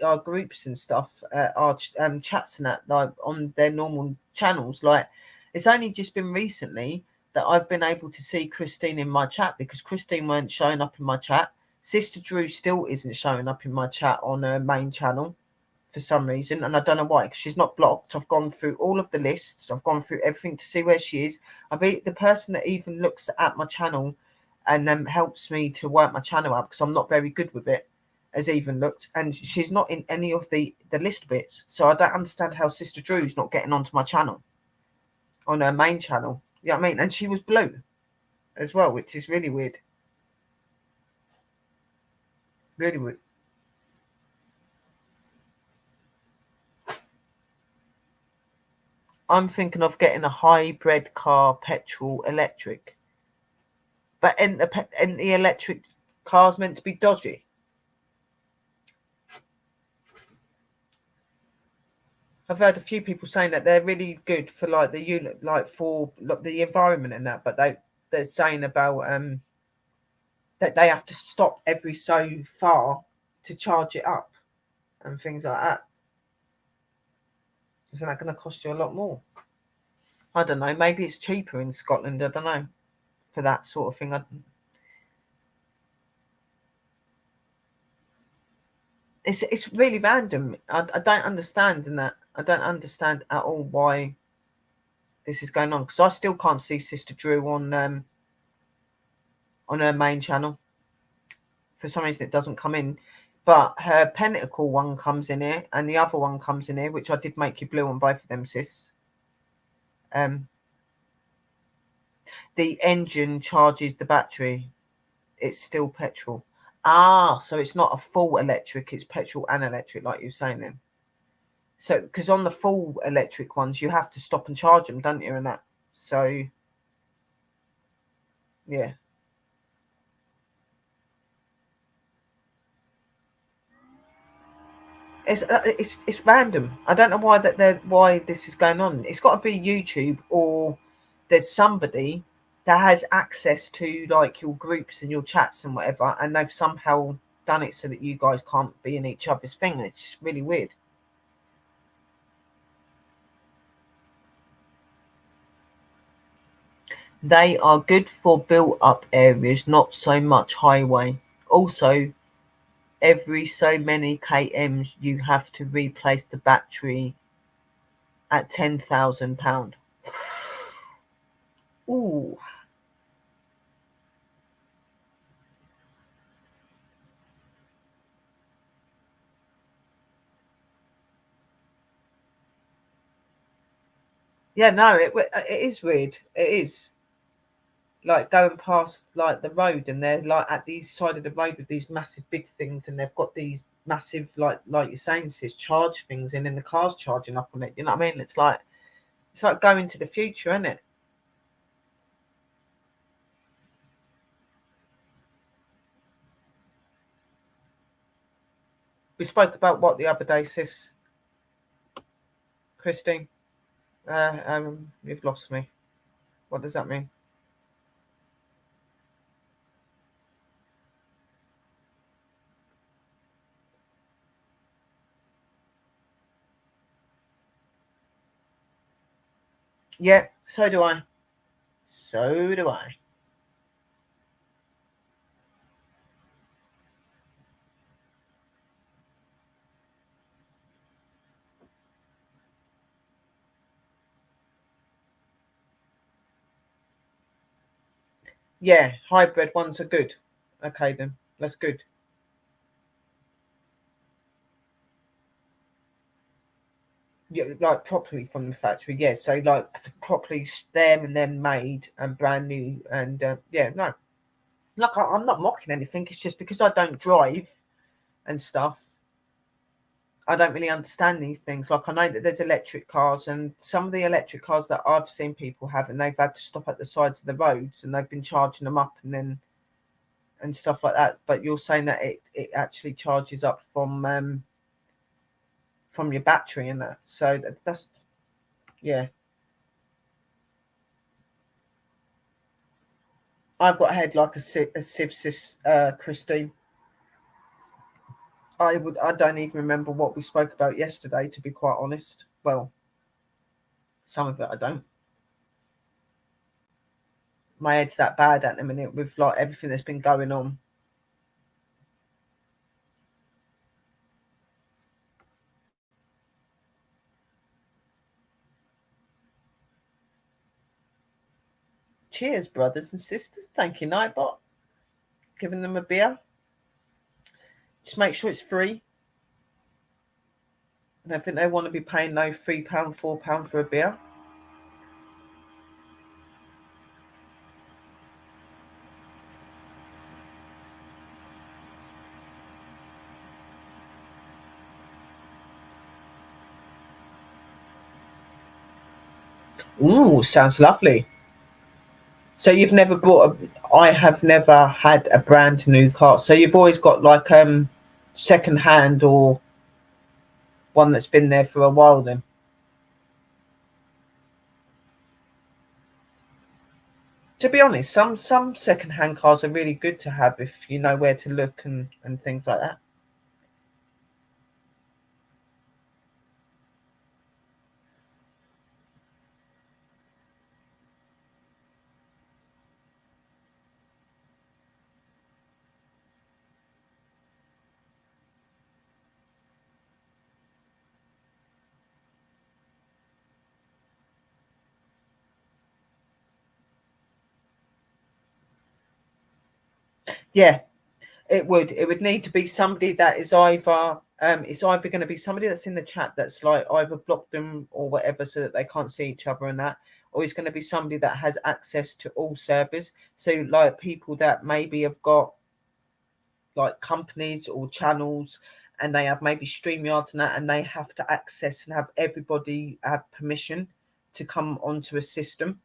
our groups and stuff, our chats and that, like on their normal channels. Like, it's only just been recently that I've been able to see Christine in my chat, because Christine weren't showing up in my chat. Sister Drew still isn't showing up in my chat on her main channel for some reason, and I don't know why, because she's not blocked. I've gone through all of the lists, I've gone through everything to see where she is. The person that even looks at my channel and helps me to work my channel out, because I'm not very good with it, has even looked, and she's not in any of the list bits. So I don't understand how Sister Drew's not getting onto my channel, on her main channel. You know what I mean? And she was blue as well, which is really weird. Really weird. I'm thinking of getting a hybrid car, petrol, electric. But the electric car's meant to be dodgy. I've heard a few people saying that they're really good for like the unit, like for like the environment and that, but they're saying about that they have to stop every so far to charge it up and things like that. Isn't that going to cost you a lot more? I don't know. Maybe it's cheaper in Scotland. I don't know, for that sort of thing. It's really random. I don't understand in that. I don't understand at all why this is going on, because I still can't see Sister Drew on her main channel. For some reason, it doesn't come in, but her Pentacle one comes in here, and the other one comes in here, which I did make you blue on both of them, sis. The engine charges the battery. It's still petrol. So it's not a full electric, it's petrol and electric, like you were saying then. So, because on the full electric ones, you have to stop and charge them, don't you, and that. So, yeah. It's random. I don't know why this is going on. It's got to be YouTube, or there's somebody that has access to like your groups and your chats and whatever, and they've somehow done it so that you guys can't be in each other's thing. It's just really weird. They are good for built up areas, not so much highway. Also, every so many kms you have to replace the battery at £10,000. Ooh. Yeah, no, it is weird. It is. Like going past like the road, and they're like at the side of the road with these massive big things, and they've got these massive like you're saying, sis, charge things in, and the car's charging up on it. You know what I mean? It's like going to the future, isn't it? We spoke about what the other day, sis, Christine? You've lost me. What does that mean? Yeah, so do I. So do I. Yeah, hybrid ones are good. Okay, then that's good. Yeah, like properly from the factory. Yeah, so like properly there and then made and brand new. And yeah, no, like I'm not mocking anything. It's just because I don't drive and stuff. I don't really understand these things. Like, I know that there's electric cars, and some of the electric cars that I've seen people have, and they've had to stop at the sides of the roads, and they've been charging them up and stuff like that. But you're saying that it actually charges up from your battery and that. So that's, yeah. I've got a head like a Civ Sis, Christine. I don't even remember what we spoke about yesterday, to be quite honest. Well, some of it I don't. My head's that bad at the minute with like everything that's been going on. Cheers, brothers and sisters. Thank you, Nightbot. Giving them a beer. Just make sure it's free. I don't think they want to be paying no £3, £4 for a beer. Ooh, sounds lovely. So you've never bought I have never had a brand new car. So you've always got like second hand or one that's been there for a while then? To be honest, some second hand cars are really good to have if you know where to look and things like that. Yeah, it would. It would need to be somebody that is either it's either going to be somebody that's in the chat that's like either blocked them or whatever so that they can't see each other and that, or it's going to be somebody that has access to all servers. So like people that maybe have got like companies or channels and they have maybe StreamYards and that, and they have to access and have everybody have permission to come onto a system.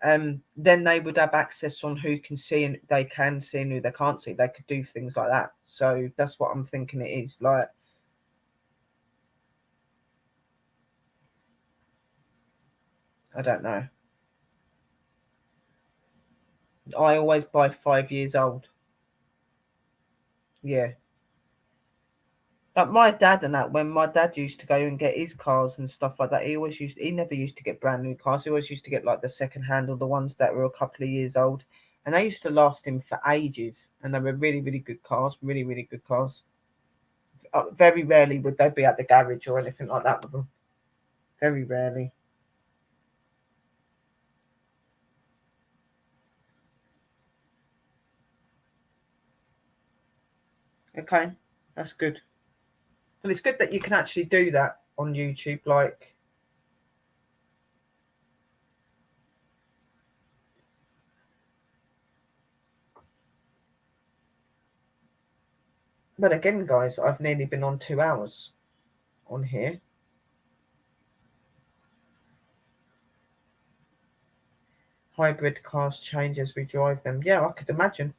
Then they would have access on who can see and they can see and who they can't see. They could do things like that. So that's what I'm thinking it is. Like, I don't know. I always buy 5 years old. Yeah. Like my dad and that, when my dad used to go and get his cars and stuff like that, he never used to get brand new cars. He always used to get like the second hand or the ones that were a couple of years old. And they used to last him for ages. And they were really, really good cars. Really, really good cars. Very rarely would they be at the garage or anything like that with them. Very rarely. Okay, that's good. Well, it's good that you can actually do that on YouTube. Like, but again, guys, I've nearly been on 2 hours on here. Hybrid cars change as we drive them. Yeah, I could imagine.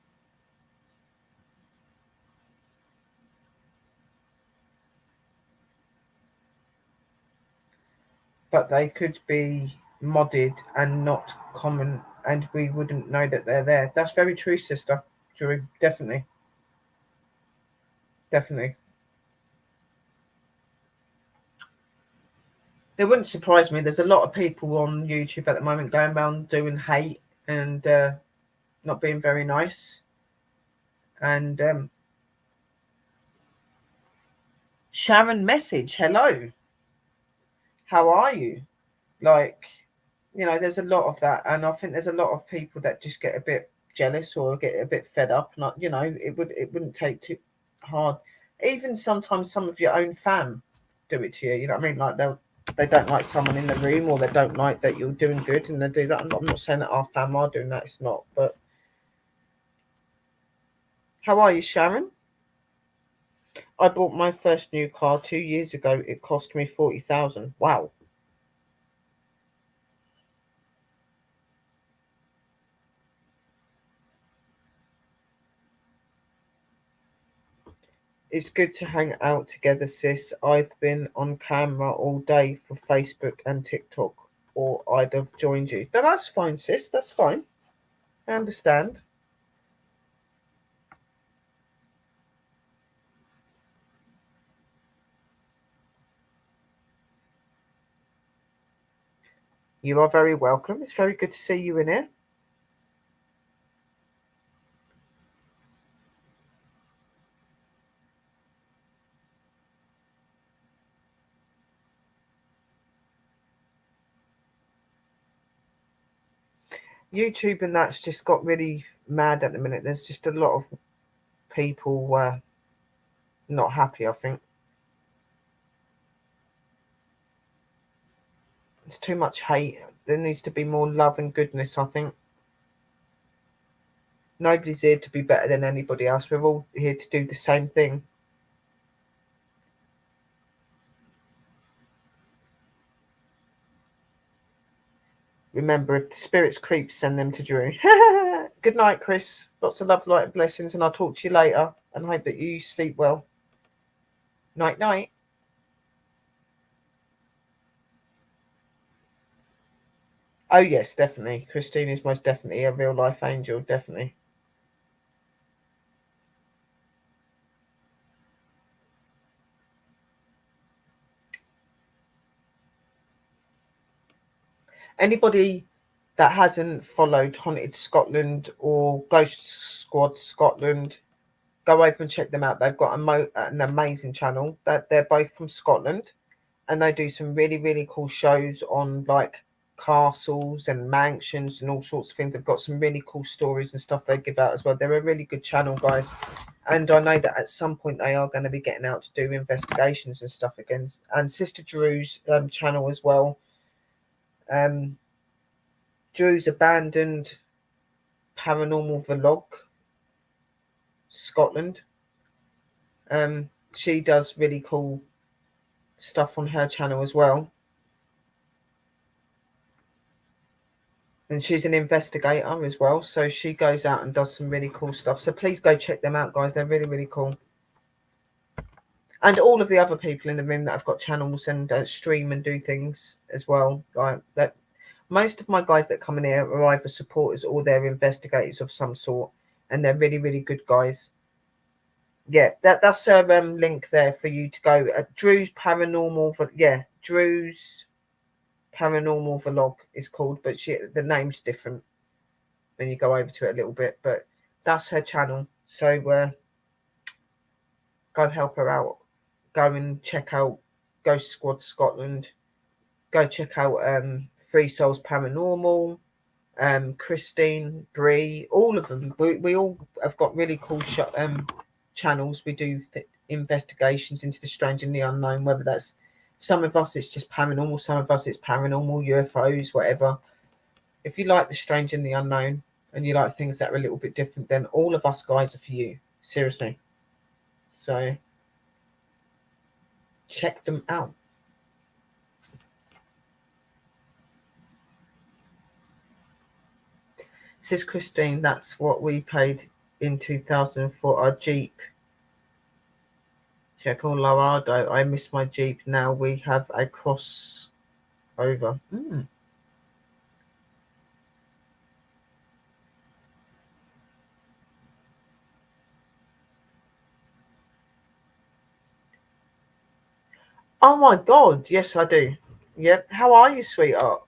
But they could be modded and not common, and we wouldn't know that they're there. That's very true, sister. Drew, definitely. Definitely. It wouldn't surprise me. There's a lot of people on YouTube at the moment going around doing hate and not being very nice. And Sharon message, hello. How are you? Like, there's a lot of that, and I think there's a lot of people that just get a bit jealous or get a bit fed up. Not, it wouldn't take too hard. Even sometimes some of your own fam do it to you. You know what I mean? Like they don't like someone in the room, or they don't like that you're doing good, and they do that. I'm not saying that our fam are doing that. It's not. But how are you, Sharon? I bought my first new car 2 years ago. It cost me 40,000. Wow. It's good to hang out together, sis. I've been on camera all day for Facebook and TikTok, or I'd have joined you. Then that's fine, sis. That's fine. I understand. You are very welcome. It's very good to see you in here. YouTube and that's just got really mad at the minute. There's just a lot of people not happy, I think. It's too much hate. There needs to be more love and goodness, I think. Nobody's here to be better than anybody else. We're all here to do the same thing. Remember, if the spirits creep, send them to Drew. Good night, Chris. Lots of love, light, and blessings, and I'll talk to you later. And hope that you sleep well. Night, night. Oh yes, definitely. Christine is most definitely a real life angel. Definitely. Anybody that hasn't followed Haunted Scotland or Ghost Squad Scotland, go over and check them out. They've got an amazing channel. That they're both from Scotland, and they do some really really cool shows on like castles and mansions and all sorts of things. They've got some really cool stories and stuff they give out as well. They're a really good channel, guys. And I know that at some point they are going to be getting out to do investigations and stuff against, and Sister Drew's channel as well. Um, Drew's Abandoned Paranormal Vlog Scotland. She does really cool stuff on her channel as well. And she's an investigator as well. So she goes out and does some really cool stuff. So please go check them out, guys. They're really, really cool. And all of the other people in the room that have got channels and stream and do things as well. Like that, most of my guys that come in here are either supporters or they're investigators of some sort, and they're really, really good guys. Yeah, that's a link there for you to go. Drew's Paranormal, Drew's Paranormal Vlog is called, but the name's different when you go over to it a little bit. But that's her channel, so go help her out. Go and check out Ghost Squad Scotland. Go check out Free Souls Paranormal, Christine, Bree, all of them. We all have got really cool channels. We do investigations into the strange and the unknown, whether that's some of us it's just paranormal, some of us it's paranormal, UFOs, whatever. If you like the strange and the unknown and you like things that are a little bit different, then all of us guys are for you. Seriously. So check them out. Says Christine, that's what we paid in 2000 for our Jeep. Check on Laredo. I miss my Jeep. Now we have a crossover. Oh my God. Yes, I do. Yep. How are you, sweetheart?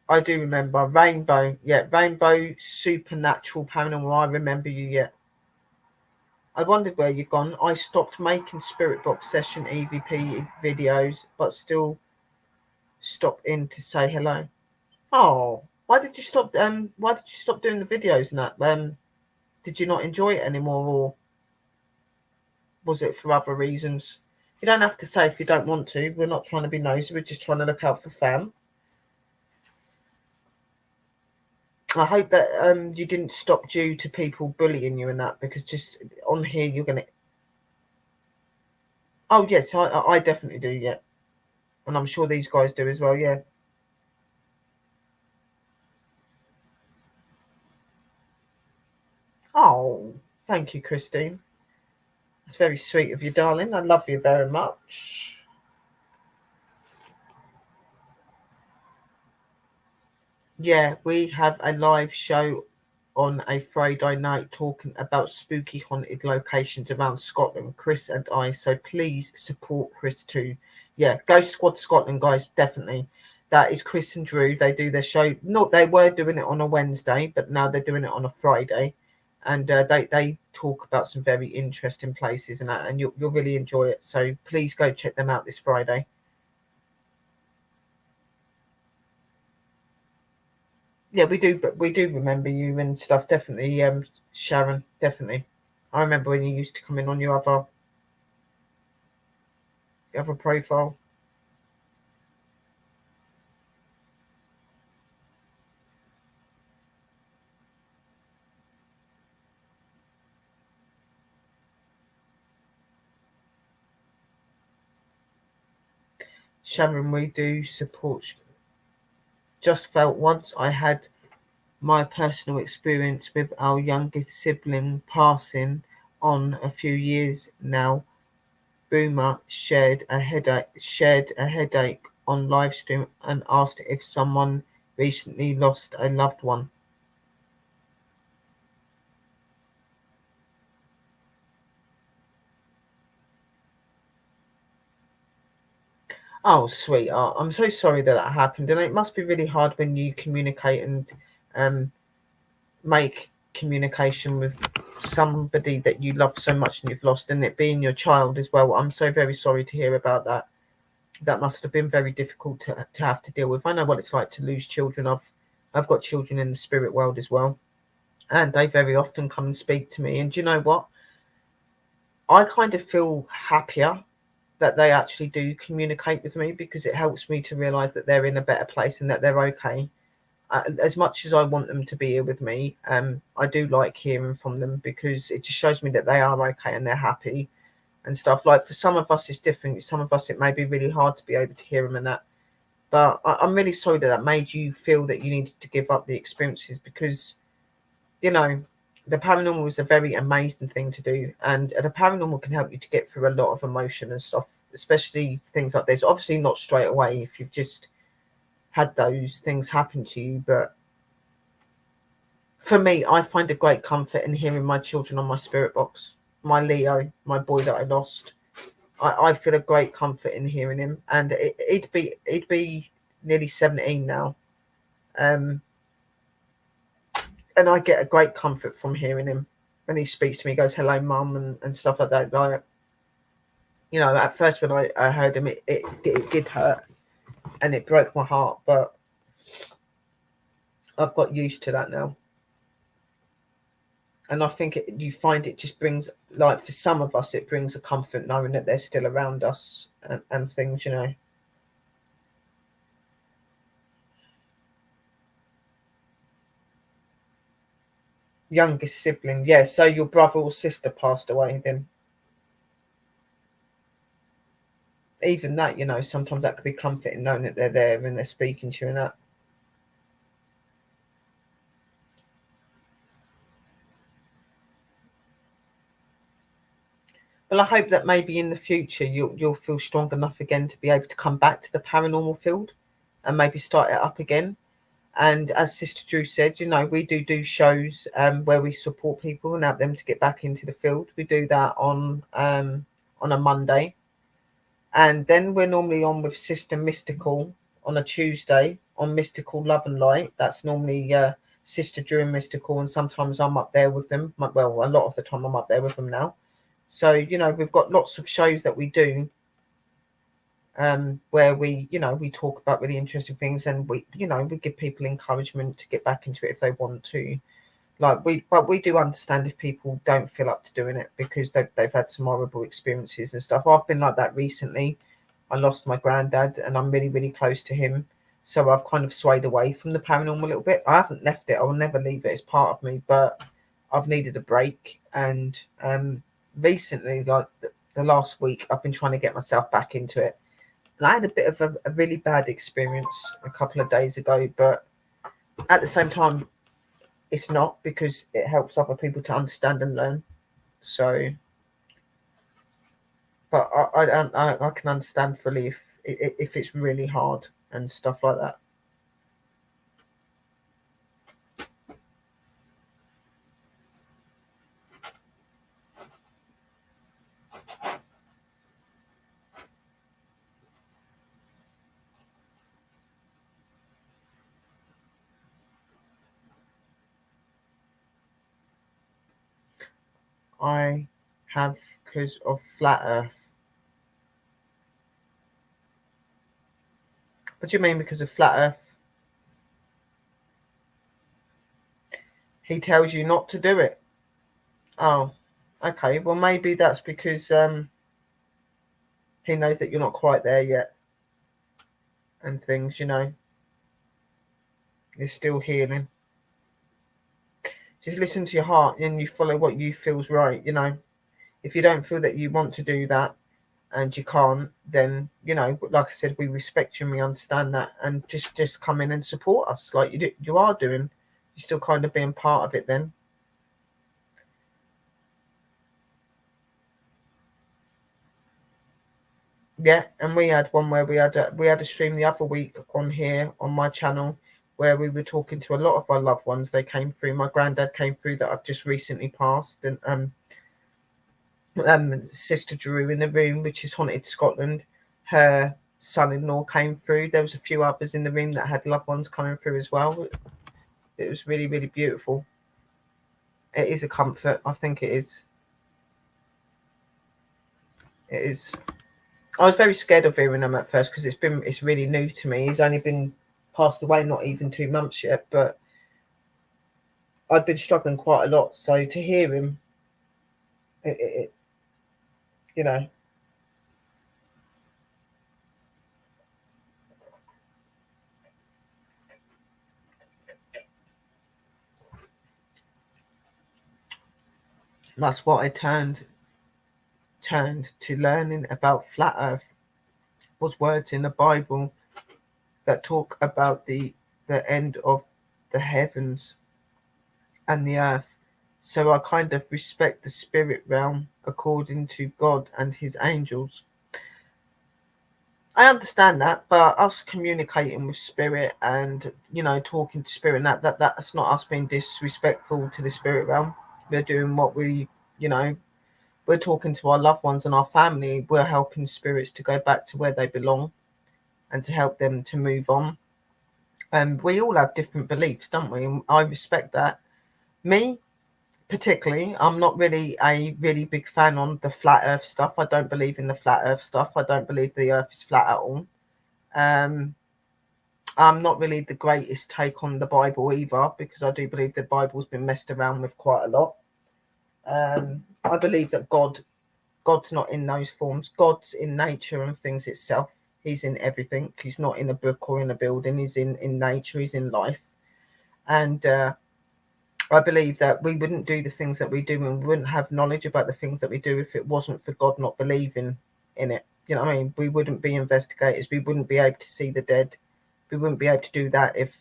I do remember. Rainbow. Yeah. Rainbow Supernatural Paranormal. I remember you, yeah. I wondered where you've gone. I stopped making Spirit Box Session EVP videos, but still stopped in to say hello. Oh, why did you stop doing the videos and that? Did you not enjoy it anymore, or was it for other reasons? You don't have to say if you don't want to. We're not trying to be nosy. We're just trying to look out for fam. I hope that you didn't stop due to people bullying you and that, because just on here you're gonna Oh yes, I definitely do. Yeah, and I'm sure these guys do as well. Yeah. Oh, thank you, Christine. That's very sweet of you, darling. I love you very much. Yeah, we have a live show on a Friday night talking about spooky haunted locations around Scotland, Chris and I. So please support Chris too. Yeah, Ghost Squad Scotland, guys, definitely. That is Chris and Drew. They do their show. Not they were doing it on a Wednesday, but now they're doing it on a Friday, and they talk about some very interesting places and that, and you'll really enjoy it. So please go check them out this Friday. Yeah, we do, but we do remember you and stuff. Definitely, Sharon. Definitely, I remember when you used to come in on your other profile. Sharon, we do support. Just felt once I had my personal experience with our youngest sibling passing on a few years now. Boomer shared a headache on live stream and asked if someone recently lost a loved one. Oh, sweetheart, I'm so sorry that that happened, and it must be really hard when you communicate and um, make communication with somebody that you love so much and you've lost, and it being your child as well. I'm so very sorry to hear about that. That must have been very difficult to have to deal with. I know what it's like to lose children. I've got children in the spirit world as well, and they very often come and speak to me. And do you know what? I kind of feel happier that they actually do communicate with me because it helps me to realize that they're in a better place and that they're okay. As much as I want them to be here with me, I do like hearing from them because it just shows me that they are okay and they're happy and stuff. Like for some of us, it's different. Some of us, it may be really hard to be able to hear them and that. But I'm really sorry that that made you feel that you needed to give up the experiences because, you know, the paranormal is a very amazing thing to do. And the paranormal can help you to get through a lot of emotion and stuff, especially things like this. Obviously, not straight away if you've just had those things happen to you. But for me, I find a great comfort in hearing my children on my spirit box. My Leo, my boy that I lost. I feel a great comfort in hearing him. And he'd be nearly 17 now. Um, and I get a great comfort from hearing him when he speaks to me. He goes, "Hello, mum," and stuff like that. Like, you know, at first when I heard him, it did hurt and it broke my heart, but I've got used to that now. And I think you find it just brings, like, for some of us, it brings a comfort knowing that they're still around us and things, you know. Youngest sibling, yeah. So your brother or sister passed away, then even that, you know, sometimes that could be comforting knowing that they're there and they're speaking to you and that. Well, I hope that maybe in the future you'll feel strong enough again to be able to come back to the paranormal field and maybe start it up again. And as Sister Drew said, you know, we do shows where we support people and help them to get back into the field. We do that on a Monday, and then we're normally on with Sister Mystical on a Tuesday on Mystical Love and Light. That's normally Sister Drew and Mystical, and sometimes I'm up there with them. Well, a lot of the time I'm up there with them now. So you know, we've got lots of shows that we do where we, you know, we talk about really interesting things and we, you know, we give people encouragement to get back into it if they want to. Like but we do understand if people don't feel up to doing it because they've had some horrible experiences and stuff. I've been like that recently. I lost my granddad and I'm really, really close to him. So I've kind of swayed away from the paranormal a little bit. I haven't left it. I will never leave it. It's part of me, but I've needed a break. And recently, like the last week I've been trying to get myself back into it. And I had a bit of a really bad experience a couple of days ago, but at the same time, it's not, because it helps other people to understand and learn. So, but I can understand fully if it's really hard and stuff like that. I have, because of flat Earth. What do you mean because of flat Earth? He tells you not to do it. Oh, okay. Well, maybe that's because he knows that you're not quite there yet, and things. You're still healing. Just listen to your heart, and you follow what you feel's right. If you don't feel that you want to do that, and you can't, then like I said, we respect you and we understand that, and just come in and support us like you are doing. You're still kind of being part of it then. Yeah, and we had one where we had a stream the other week on here on my channel, where we were talking to a lot of our loved ones. They came through. My granddad came through, that I've just recently passed, and Sister Drew in the room, which is Haunted Scotland. Her son-in-law came through. There was a few others in the room that had loved ones coming through as well. It was really, really beautiful. It is a comfort. I think it is. It is. I was very scared of hearing him at first, because it's really new to me. He's only been passed away not even 2 months yet, but I'd been struggling quite a lot. So to hear him, it you know, that's what I turned to learning about flat Earth. Was words in the Bible that talk about the end of the heavens and the earth. So I kind of respect the spirit realm according to God and his angels. I understand that, but us communicating with spirit and talking to spirit, and that's not us being disrespectful to the spirit realm. We're doing what we're talking to our loved ones and our family. We're helping spirits to go back to where they belong and to help them to move on. And we all have different beliefs, don't we? And I respect that. Me, particularly, I'm not really a really big fan on the flat earth stuff. I don't believe in the flat earth stuff. I don't believe the earth is flat at all. Um, I'm not really the greatest take on the Bible either, because I do believe the Bible's been messed around with quite a lot. I believe that God's not in those forms. God's in nature and things itself. He's in everything. He's not in a book or in a building. He's in nature. He's in life. And I believe that we wouldn't do the things that we do, and we wouldn't have knowledge about the things that we do if it wasn't for God not believing in it. You know what I mean? We wouldn't be investigators. We wouldn't be able to see the dead. We wouldn't be able to do that if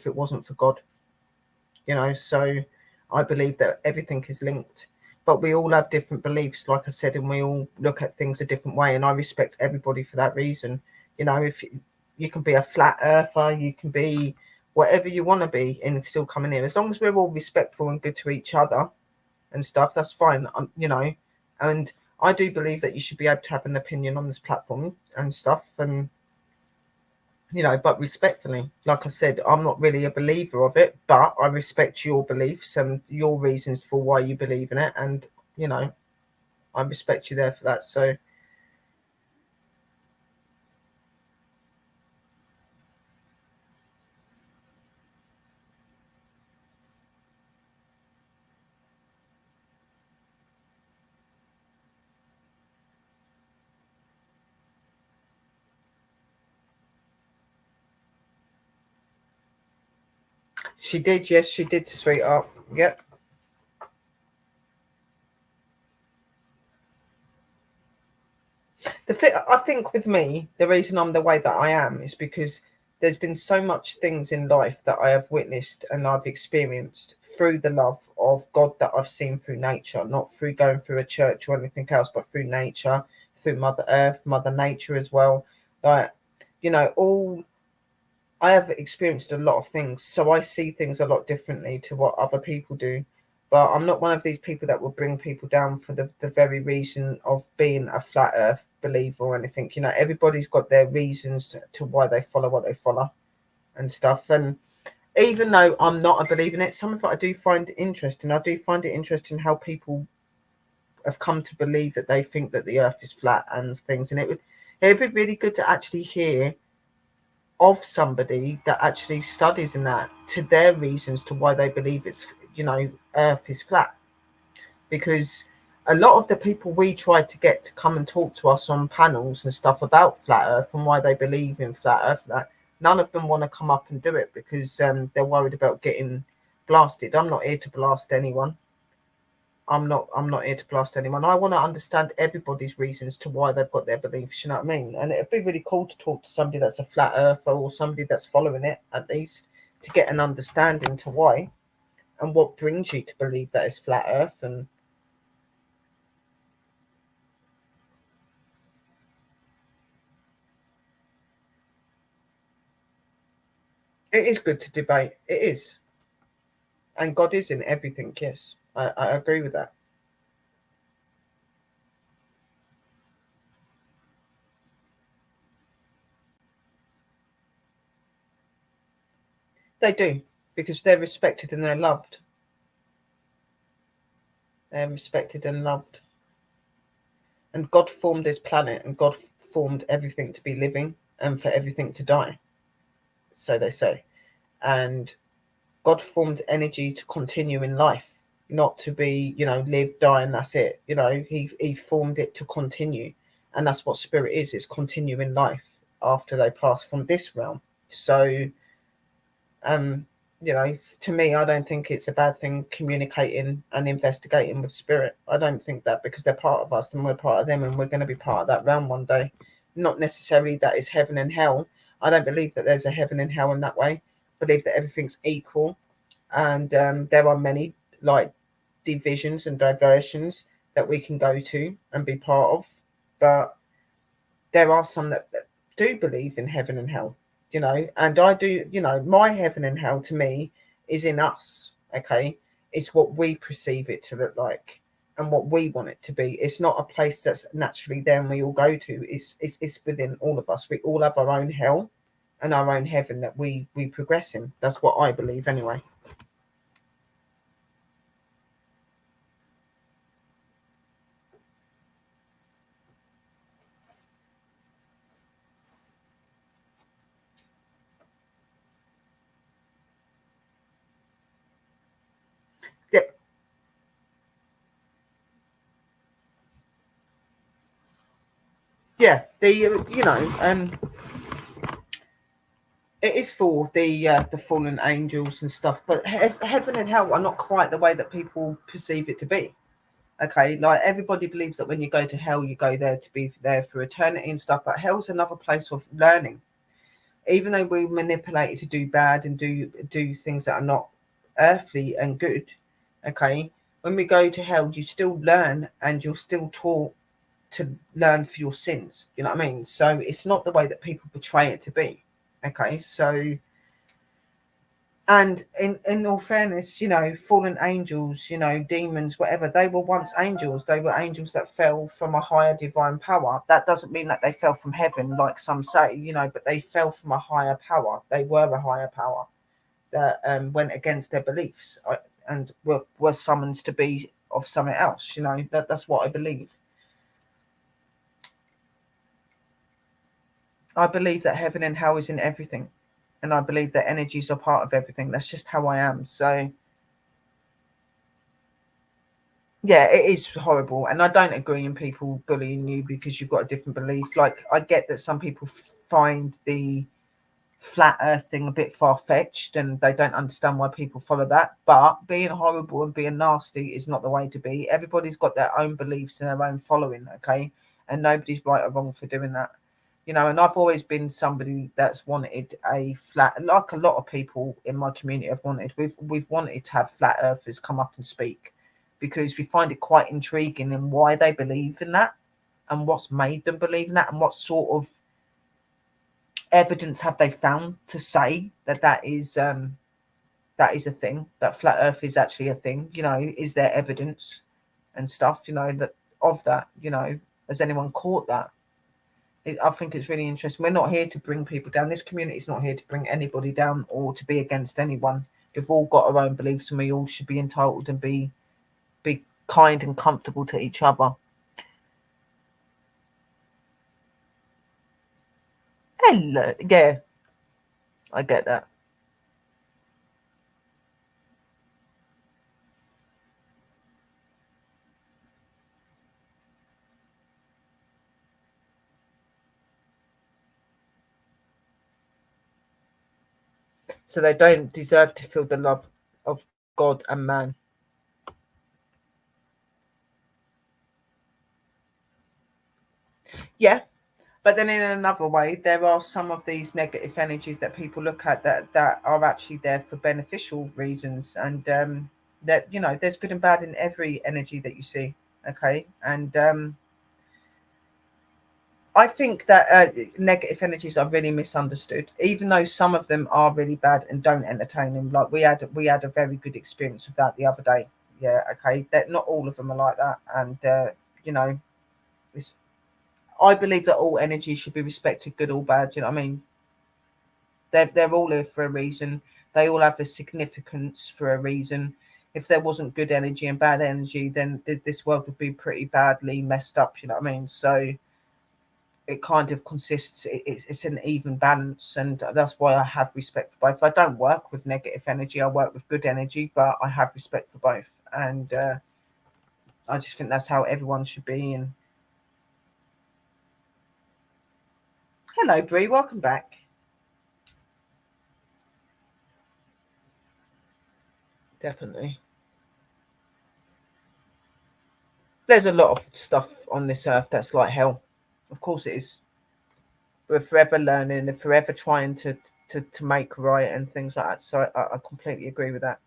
it wasn't for God. So I believe that everything is linked. But we all have different beliefs, like I said, and we all look at things a different way. And I respect everybody for that reason. If you can be a flat earther, you can be whatever you want to be, and still coming in. As long as we're all respectful and good to each other and stuff, that's fine. And I do believe that you should be able to have an opinion on this platform and stuff, and but respectfully. Like I said, I'm not really a believer of it, but I respect your beliefs and your reasons for why you believe in it, and I respect you there for that. So she did, yes, she did, sweetheart. Yep. I think with me, the reason I'm the way that I am is because there's been so much things in life that I have witnessed and I've experienced through the love of God that I've seen through nature, not through going through a church or anything else, but through nature, through Mother Earth, Mother Nature as well. Like, all I have experienced a lot of things, so I see things a lot differently to what other people do. But I'm not one of these people that will bring people down for the very reason of being a flat earth believer or anything. Everybody's got their reasons to why they follow what they follow and stuff. And even though I'm not a believer in it, some of it I do find interesting. I do find it interesting how people have come to believe that they think that the earth is flat and things. And it would be really good to actually hear of somebody that actually studies in that to their reasons to why they believe it's earth is flat, because a lot of the people we try to get to come and talk to us on panels and stuff about flat earth and why they believe in flat earth, that none of them want to come up and do it because they're worried about getting blasted. I'm not here to blast anyone. I'm not here to blast anyone. I want to understand everybody's reasons to why they've got their beliefs, you know what I mean? And it'd be really cool to talk to somebody that's a flat earther or somebody that's following it, at least, to get an understanding to why and what brings you to believe that it's flat earth. And it is good to debate. It is. And God is in everything, yes. I agree with that. They do, because they're respected and they're loved. They're respected and loved. And God formed this planet and God formed everything to be living and for everything to die, so they say. And God formed energy to continue in life, not to be, live, die, and that's it. He formed it to continue. And that's what spirit is, it's continuing life after they pass from this realm. So um to me, I don't think it's a bad thing communicating and investigating with spirit. I don't think that, because they're part of us and we're part of them and we're going to be part of that realm one day. Not necessarily that it's heaven and hell. I don't believe that there's a heaven and hell in that way. I believe that everything's equal, and there are many, like, divisions and diversions that we can go to and be part of. But there are some that do believe in heaven and hell, and I do. My heaven and hell to me is in us. Okay, it's what we perceive it to look like and what we want it to be. It's not a place that's naturally there and we all go to. It's within all of us. We all have our own hell and our own heaven that we progress in. That's what I believe anyway. Yeah, yeah. It is for the fallen angels and stuff, but heaven and hell are not quite the way that people perceive it to be. Okay, like, everybody believes that when you go to hell, you go there to be there for eternity and stuff, but hell's another place of learning. Even though we're manipulated to do bad and do things that are not earthly and good, okay, when we go to hell, you still learn and you're still taught to learn for your sins. You know what I mean? So it's not the way that people portray it to be. Okay, so, and in all fairness, fallen angels, demons, whatever, they were once angels. They were angels that fell from a higher divine power. That doesn't mean that they fell from heaven, like some say, but they fell from a higher power. They were a higher power that went against their beliefs, and were summoned to be of something else. That's what I believe. I believe that heaven and hell is in everything, and I believe that energies are part of everything. That's just how I am. So yeah, it is horrible, and I don't agree in people bullying you because you've got a different belief. Like, I get that some people find the flat earth thing a bit far-fetched and they don't understand why people follow that, but being horrible and being nasty is not the way to be. Everybody's got their own beliefs and their own following, okay? and nobody's right or wrong for doing that. You know, and I've always been somebody that's wanted a flat, like a lot of people in my community have wanted. We've wanted to have flat earthers come up and speak, because we find it quite intriguing in why they believe in that and what's made them believe in that, and what sort of evidence have they found to say that that is a thing, that flat earth is actually a thing. You know, is there evidence and stuff, you know, that of that, you know, has anyone caught that? I think it's really interesting. We're not here to bring people down. This community is not here to bring anybody down or to be against anyone. We've all got our own beliefs, and we all should be entitled and be kind and comfortable to each other. Hello, yeah, I get that. So they don't deserve to feel the love of God and man. Yeah, but then in another way, there are some of these negative energies that people look at that are actually there for beneficial reasons, and that, you know, there's good and bad in every energy that you see. Okay, and I think that negative energies are really misunderstood, even though some of them are really bad and don't entertain them. Like we had a very good experience with that the other day. Yeah, okay, that not all of them are like that, and you know, it's, I believe that all energy should be respected, good or bad. You know what I mean? They're all here for a reason. They all have a significance for a reason. If there wasn't good energy and bad energy, then this world would be pretty badly messed up. You know what I mean? So it kind of consists, it's an even balance, and that's why I have respect for both. I don't work with negative energy, I work with good energy, but I have respect for both, and I just think that's how everyone should be. And hello, Bree, welcome back. Definitely, there's a lot of stuff on this earth that's like hell. Of course it is. We're forever learning and forever trying to make right and things like that, so I completely agree with that.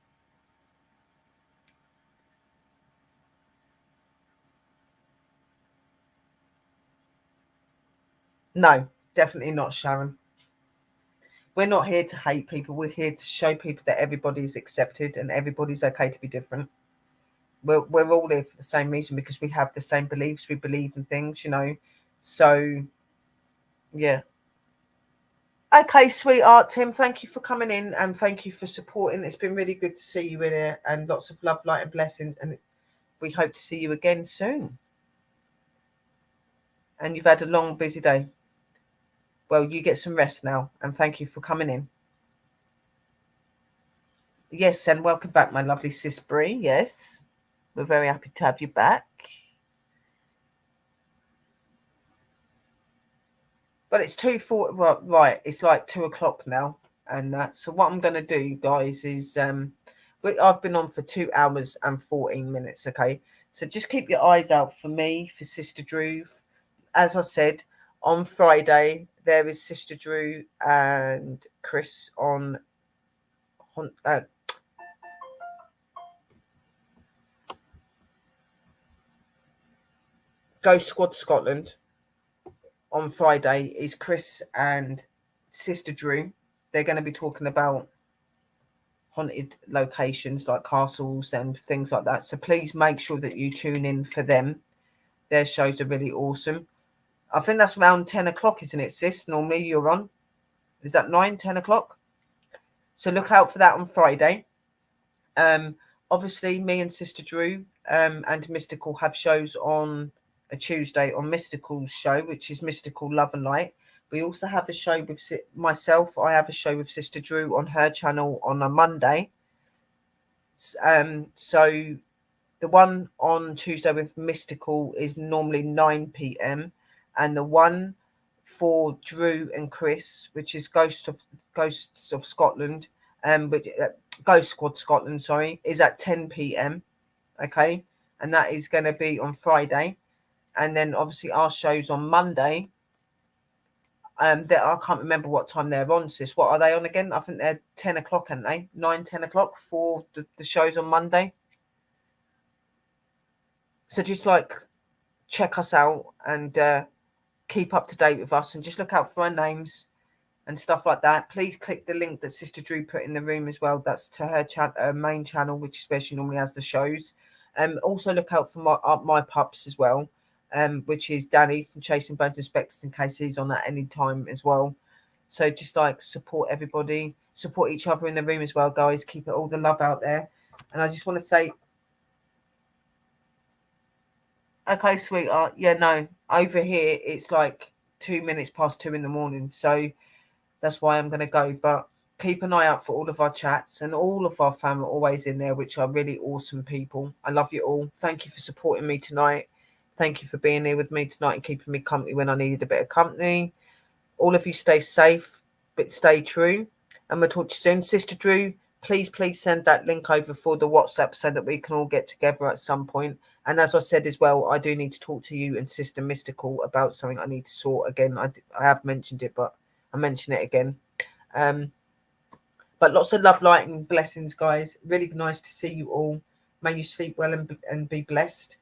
No, definitely not, Sharon. We're not here to hate people. We're here to show people that everybody's accepted and everybody's okay to be different. We're all here for the same reason, because we have the same beliefs. We believe in things, you know. So yeah. Okay, sweetheart Tim, thank you for coming in and thank you for supporting. It's been really good to see you in here, and lots of love, light, and blessings. And we hope to see you again soon. And you've had a long, busy day. Well, you get some rest now, and thank you for coming in. Yes, and welcome back, my lovely sis Bree. Yes, we're very happy to have you back. But it's 2:40. Well, right, it's like 2 o'clock now, and so what I'm going to do, guys, is I've been on for 2 hours and 14 minutes. Okay, so just keep your eyes out for me, for Sister Drew. As I said, on Friday there is Sister Drew and Chris on Ghost Squad Scotland. On Friday is Chris and Sister Drew. They're going to be talking about haunted locations like castles and things like that. So please make sure that you tune in for them. Their shows are really awesome. I think that's around 10 o'clock, isn't it, sis? Normally you're on. Is that 9, 10 o'clock? So look out for that on Friday. Obviously, me and Sister Drew and Mystical have shows on a Tuesday on Mystical's show, which is Mystical Love and Light. We also have a show with myself. I have a show with Sister Drew on her channel on a Monday. So the one on Tuesday with Mystical is normally 9 p.m. and the one for Drew and Chris, which is Ghosts of Scotland, but Ghost Squad Scotland, sorry, is at 10 p.m. Okay, and that is going to be on Friday. And then obviously our shows on Monday. That I can't remember what time they're on, sis. What are they on again? I think they're 10 o'clock, aren't they? 9, 10 o'clock for the shows on Monday. So just like check us out and keep up to date with us, and just look out for our names and stuff like that. Please click the link that Sister Drew put in the room as well. That's to her main channel, which especially normally has the shows. Also look out for my pups as well, which is Danny from Chasing Bones and Spectres, in case he's on at any time as well. So just like support everybody, support each other in the room as well, guys. Keep it all the love out there. And I just want to say, okay, sweetheart. Yeah, no, over here it's like 2 minutes past 2 in the morning. So that's why I'm going to go. But keep an eye out for all of our chats, and all of our fam are always in there, which are really awesome people. I love you all. Thank you for supporting me tonight. Thank you for being here with me tonight and keeping me company when I needed a bit of company. All of you stay safe, but stay true. And we'll talk to you soon. Sister Drew, please send that link over for the WhatsApp so that we can all get together at some point. And as I said as well, I do need to talk to you and Sister Mystical about something I need to sort again. I have mentioned it, but I mention it again. But lots of love, light, and blessings, guys. Really nice to see you all. May you sleep well and be blessed.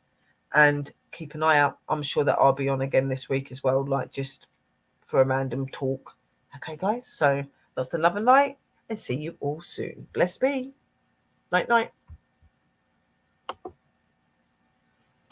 And keep an eye out. I'm sure that I'll be on again this week as well, like just for a random talk. Okay, guys. So lots of love and light, and see you all soon. Blessed be. Night, night.